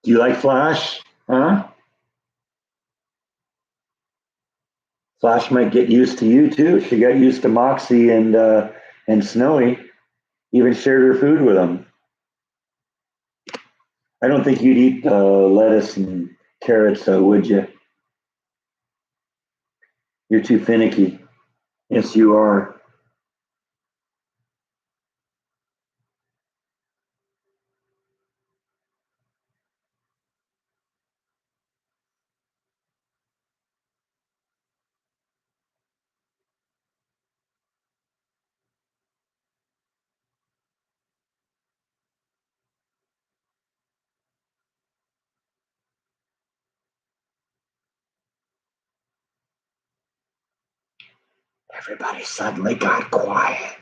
Do you like Flash? Huh? Flash might get used to you too. She got used to Moxie and Snowy. Even shared her food with them. I don't think you'd eat lettuce and carrots, though, would you? You're too finicky. Yes, you are. Everybody suddenly got quiet.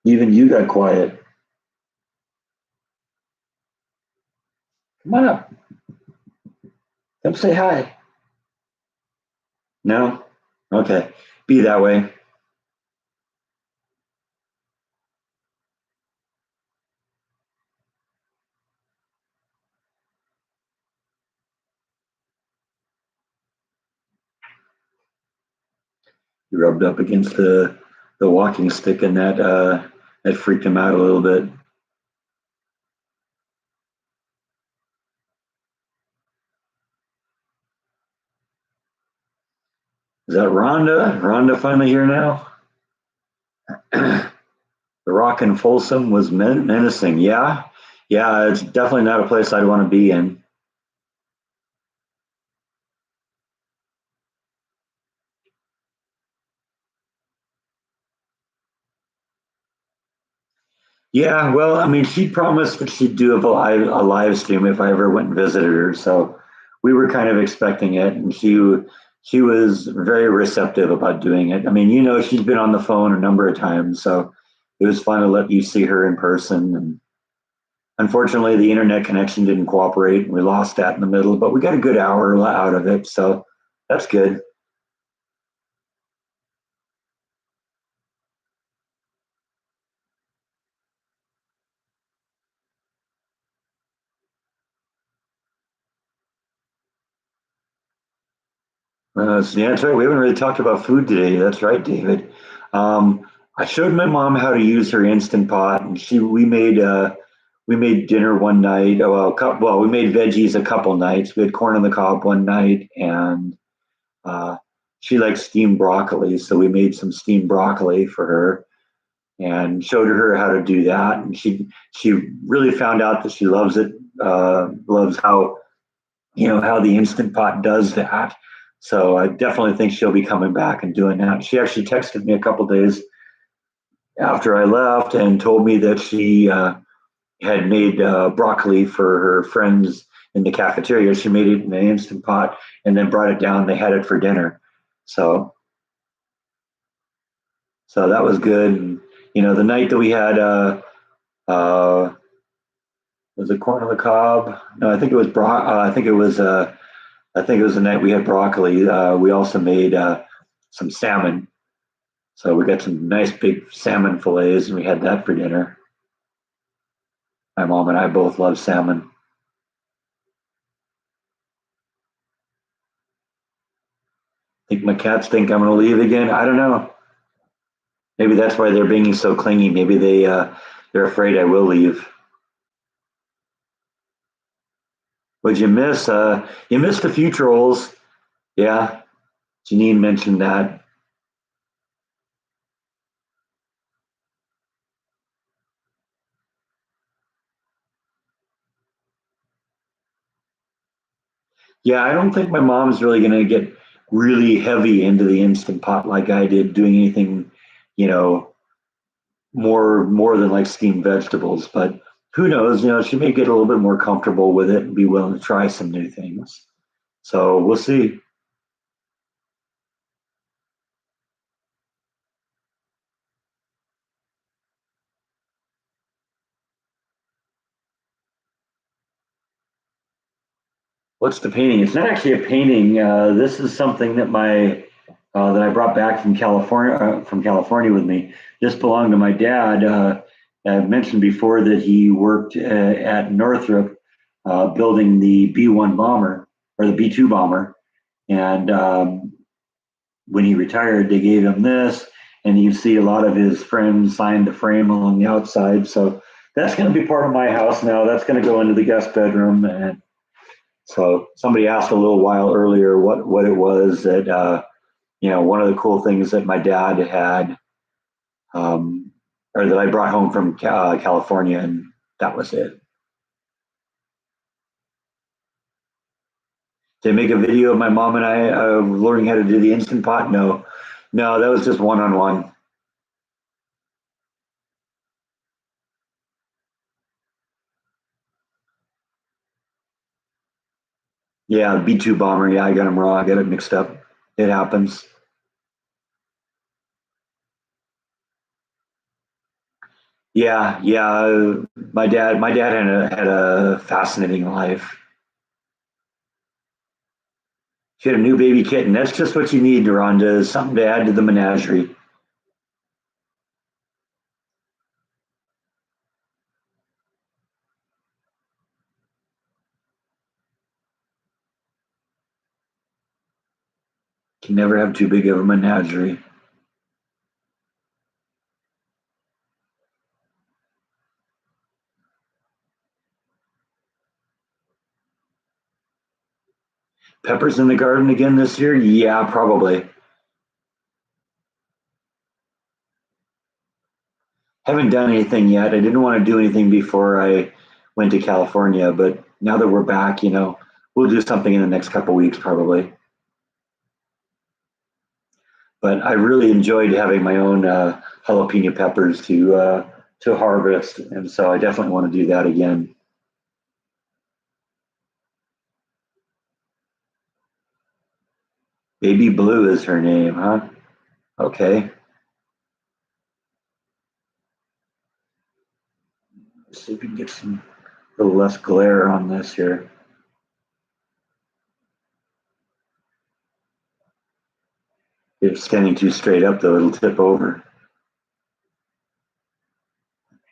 Even you got quiet. Come on up. Come say hi. No? Okay. Be that way. He rubbed up against the walking stick, and that freaked him out a little bit. Is that Rhonda? Rhonda finally here now? The Rock in Folsom was menacing. Yeah. Yeah, it's definitely not a place I'd want to be in. Yeah, well, I mean, she promised that she'd do a live stream if I ever went and visited her. So we were kind of expecting it, and she was very receptive about doing it. I mean, she's been on the phone a number of times, so it was fun to let you see her in person. And unfortunately, the internet connection didn't cooperate, and we lost that in the middle. But we got a good hour out of it, so that's good. Yeah, that's right. We haven't really talked about food today. That's right, David. I showed my mom how to use her Instant Pot, and she we made dinner one night. Well, we made veggies a couple nights. We had corn on the cob one night, and uh, she likes steamed broccoli, so we made some steamed broccoli for her and showed her how to do that. And she really found out that she loves it. Loves how the Instant Pot does that. So I definitely think she'll be coming back and doing that. She actually texted me a couple days after I left and told me that she had made broccoli for her friends in the cafeteria. She made it in an Instant Pot and then brought it down. They had it for dinner. So so that was good. And, the night that we had uh, was it corn on the cob? No, I think it was I think it was the night we had broccoli. We also made some salmon. So we got some nice big salmon fillets, and we had that for dinner. My mom and I both love salmon. Think my cats think I'm going to leave again. I don't know. Maybe that's why they're being so clingy. Maybe they're afraid I will leave. Would you miss? You missed a few trolls. Yeah, Janine mentioned that. Yeah, I don't think my mom's really going to get really heavy into the instant pot like I did, doing anything, you know, more than like steamed vegetables. But who knows? She may get a little bit more comfortable with it and be willing to try some new things. So we'll see. What's the painting? It's not actually a painting. This is something that I brought back from California with me. This belonged to my dad. I mentioned before that he worked at Northrop, building the B-1 bomber or the B-2 bomber, and when he retired, they gave him this, and you see a lot of his friends signed the frame along the outside. So that's going to be part of my house now. That's going to go into the guest bedroom. And so somebody asked a little while earlier what it was that one of the cool things that my dad had, um, or that I brought home from California, and that was it. Did they make a video of my mom and I learning how to do the instant pot? No, no, that was just one on one. Yeah, B-2 bomber. Yeah, I got him wrong. I got it mixed up. It happens. Yeah, yeah. My dad had a fascinating life. She had a new baby kitten. That's just what you need, Rhonda, is something to add to the menagerie. Can never have too big of a menagerie. Peppers in the garden again this year? Yeah, probably. Haven't done anything yet. I didn't want to do anything before I went to California, but now that we're back, we'll do something in the next couple of weeks probably. But I really enjoyed having my own jalapeno peppers to harvest, and so I definitely want to do that again. Baby Blue is her name, huh? Okay. Let's see if we can get some a little less glare on this here. If it's standing too straight up, though, it'll tip over.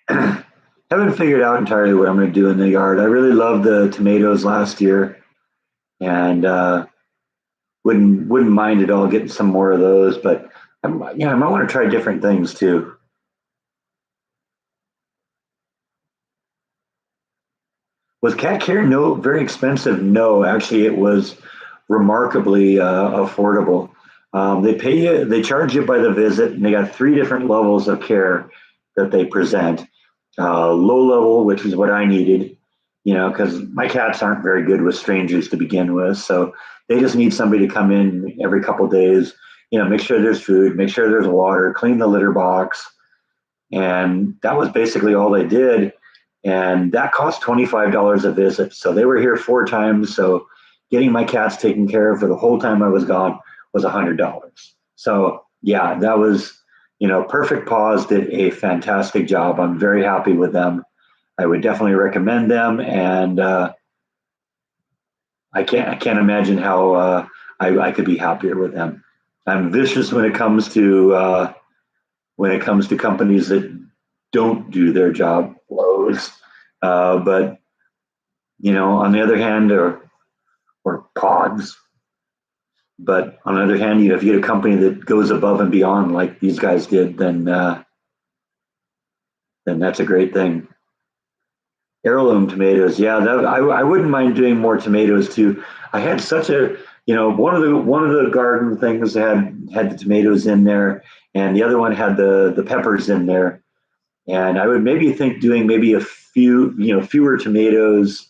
Haven't figured out entirely what I'm going to do in the yard. I really loved the tomatoes last year, and wouldn't mind at all getting some more of those. But I might want to try different things too. Was cat care no very expensive? No, actually, it was remarkably affordable. They charge you by the visit, and they got three different levels of care that they present. Low level, which is what I needed, because my cats aren't very good with strangers to begin with, so they just need somebody to come in every couple of days, make sure there's food, make sure there's water, clean the litter box, and that was basically all they did. And that cost $25 a visit. So they were here four times. So getting my cats taken care of for the whole time I was gone was $100. So yeah, that was, Perfect Paws did a fantastic job. I'm very happy with them. I would definitely recommend them, and I can't imagine how I could be happier with them. I'm vicious when it comes to companies that don't do their job close. But on the other hand, or pods. But on the other hand, if you get a company that goes above and beyond like these guys did, then that's a great thing. Heirloom tomatoes, yeah, I wouldn't mind doing more tomatoes too. I had such a one of the garden things had the tomatoes in there, and the other one had the peppers in there. And I would maybe think doing maybe a few, fewer tomatoes,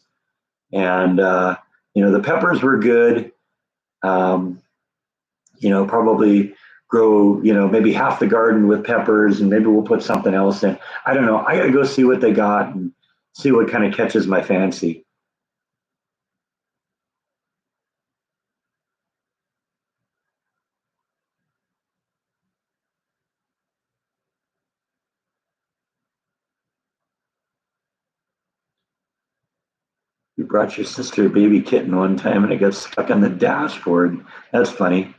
and the peppers were good. Um, probably grow, maybe half the garden with peppers, and maybe we'll put something else in. I don't know. I got to go see what they got and see what kind of catches my fancy. You brought your sister a baby kitten one time and it got stuck on the dashboard. That's funny.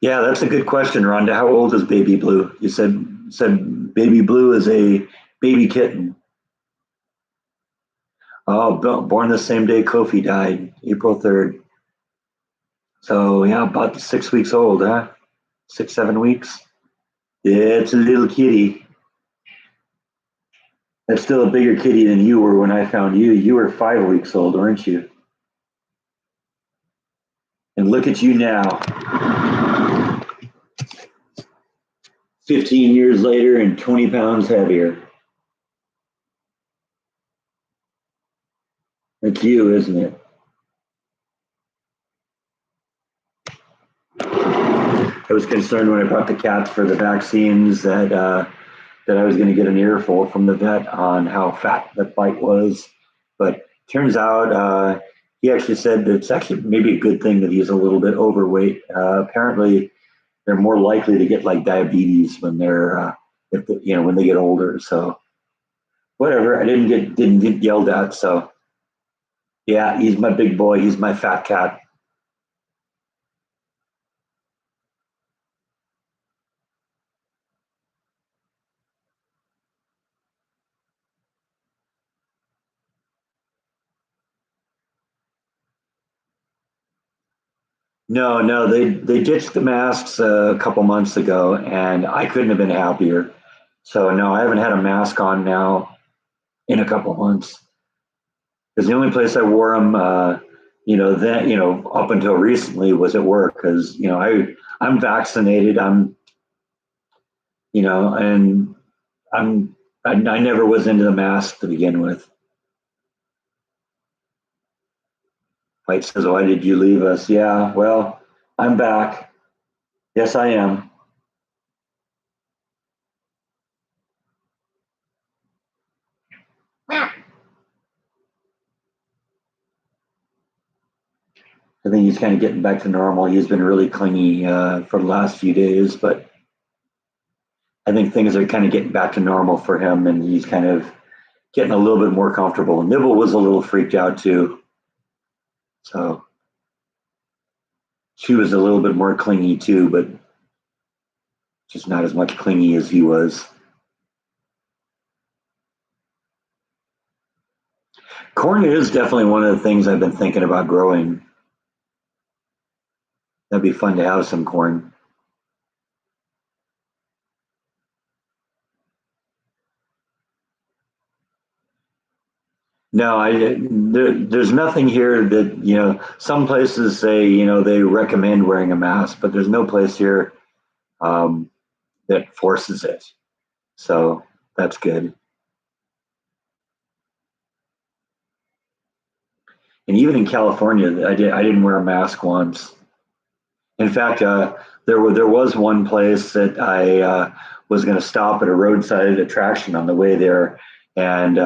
Yeah, that's a good question, Rhonda. How old is Baby Blue? You said Baby Blue is a baby kitten. Oh, born the same day Kofi died, April 3rd. So yeah, about 6 weeks old, huh? 6, 7 weeks. Yeah, it's a little kitty. That's still a bigger kitty than you were when I found you. You were 5 weeks old, weren't you? And look at you now, 15 years later and 20 pounds heavier. That's you, isn't it? I was concerned when I brought the cats for the vaccines that I was going to get an earful from the vet on how fat the bite was. But turns out he actually said that it's actually maybe a good thing that he's a little bit overweight. Apparently, they're more likely to get like diabetes when when they get older. So whatever, I didn't get yelled at. So yeah, he's my big boy. He's my fat cat. No, no, they ditched the masks a couple months ago, and I couldn't have been happier. So no, I haven't had a mask on now in a couple months. Because the only place I wore them, then up until recently was at work. Because I'm vaccinated. And I never was into the mask to begin with. White says, "Why did you leave us?" Yeah, well, I'm back. Yes, I am. I think he's kind of getting back to normal. He's been really clingy for the last few days, but I think things are kind of getting back to normal for him, and he's kind of getting a little bit more comfortable. Nibble was a little freaked out too, so she was a little bit more clingy too, but just not as much clingy as he was. Corn is definitely one of the things I've been thinking about growing. That'd be fun to have some corn. No, there's nothing here that, some places say, they recommend wearing a mask, but there's no place here um, that forces it. So that's good. And even in California, I didn't wear a mask once. In fact, there was one place that I was going to stop at a roadside attraction on the way there, and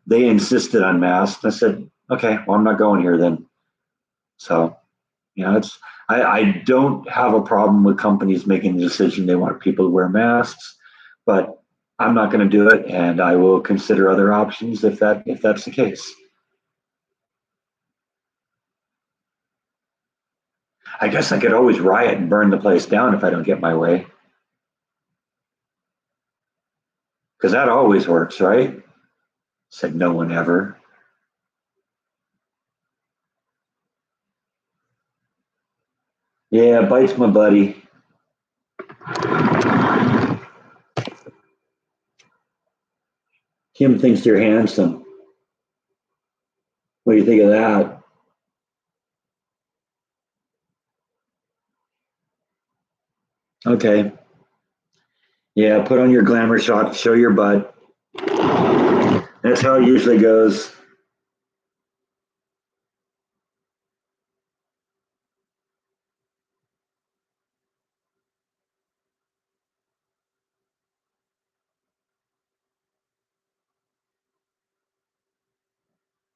they insisted on masks. I said, okay, well, I'm not going here then. So it's I don't have a problem with companies making the decision they want people to wear masks, but I'm not going to do it, and I will consider other options if that's the case. I guess I could always riot and burn the place down if I don't get my way, because that always works, right? Said no one ever. Yeah, bites my buddy. Kim thinks you're handsome. What do you think of that? Okay. Yeah, put on your glamour shot, show your butt. That's how it usually goes.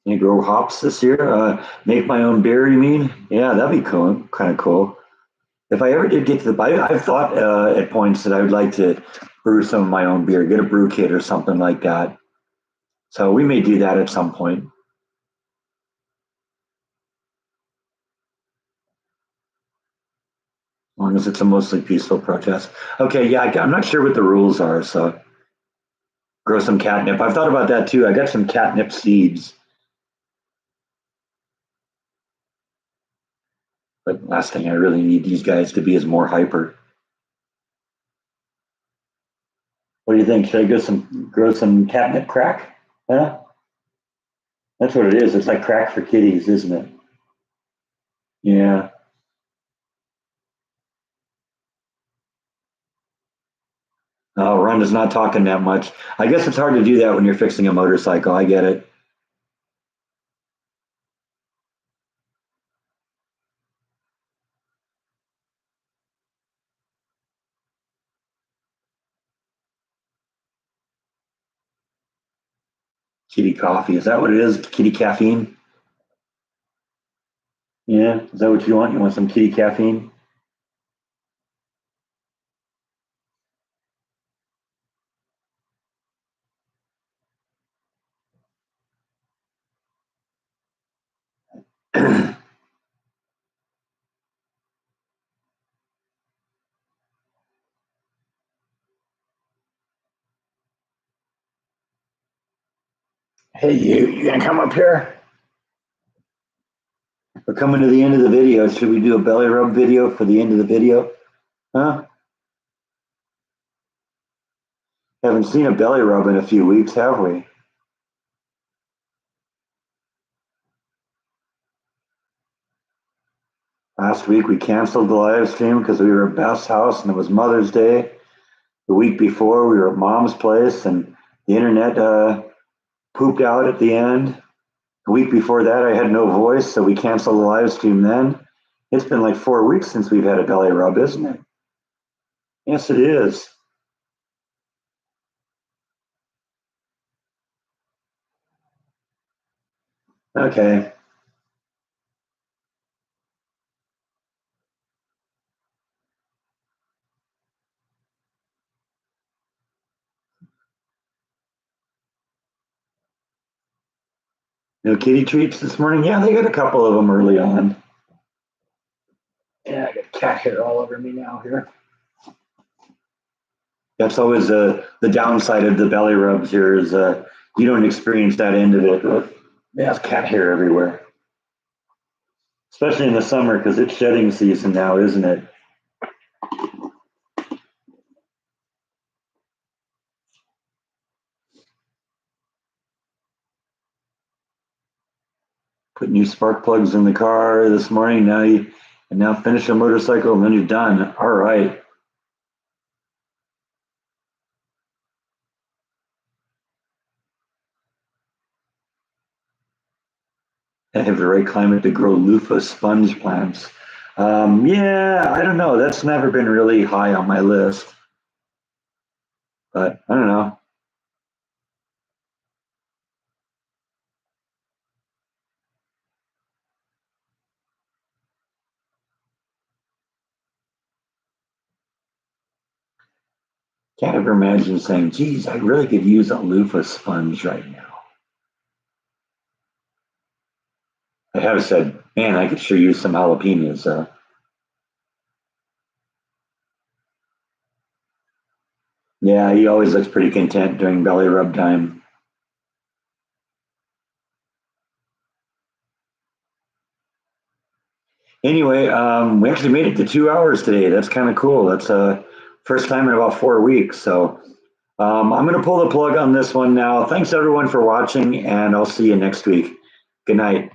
Can you grow hops this year? Make my own beer, you mean? Yeah, that'd be cool. Kind of cool. If I ever did get to I've thought at points that I would like to brew some of my own beer, get a brew kit or something like that. So we may do that at some point, as long as it's a mostly peaceful protest. Okay, yeah, I'm not sure what the rules are, so grow some catnip. I've thought about that too. I got some catnip seeds, but last thing I really need these guys to be is more hyper. What do you think? Should I grow some catnip crack? Huh? That's what it is. It's like crack for kitties, isn't it? Yeah. Rhonda's not talking that much. I guess it's hard to do that when you're fixing a motorcycle. I get it. Kitty coffee. Is that what it is? Kitty caffeine? Yeah. Is that what you want? You want some kitty caffeine? Hey, you gonna come up here? We're coming to the end of the video. Should we do a belly rub video for the end of the video? Huh? Haven't seen a belly rub in a few weeks, have we? Last week we canceled the live stream because we were at Beth's house and it was Mother's Day. The week before we were at Mom's place and the internet pooped out at the end. The week before that I had no voice, so we canceled the live stream then. It's been like 4 weeks since we've had a belly rub, isn't it? Yes, it is. Okay. No kitty treats this morning? Yeah, they got a couple of them early on. Yeah, I got cat hair all over me now here. That's always the downside of the belly rubs here is you don't experience that end of it. But there's cat hair everywhere, especially in the summer because it's shedding season now, isn't it? Put new spark plugs in the car this morning. Now finish a motorcycle and then you're done. All right. I have the right climate to grow loofah sponge plants. Yeah, I don't know. That's never been really high on my list, but I don't know. Can't ever imagine saying, geez, I really could use a loofah sponge right now. I have said, man, I could sure use some jalapenos. Yeah, he always looks pretty content during belly rub time. Anyway, we actually made it to 2 hours today. That's kind of cool. That's first time in about 4 weeks. So I'm going to pull the plug on this one now. Thanks everyone for watching, and I'll see you next week. Good night.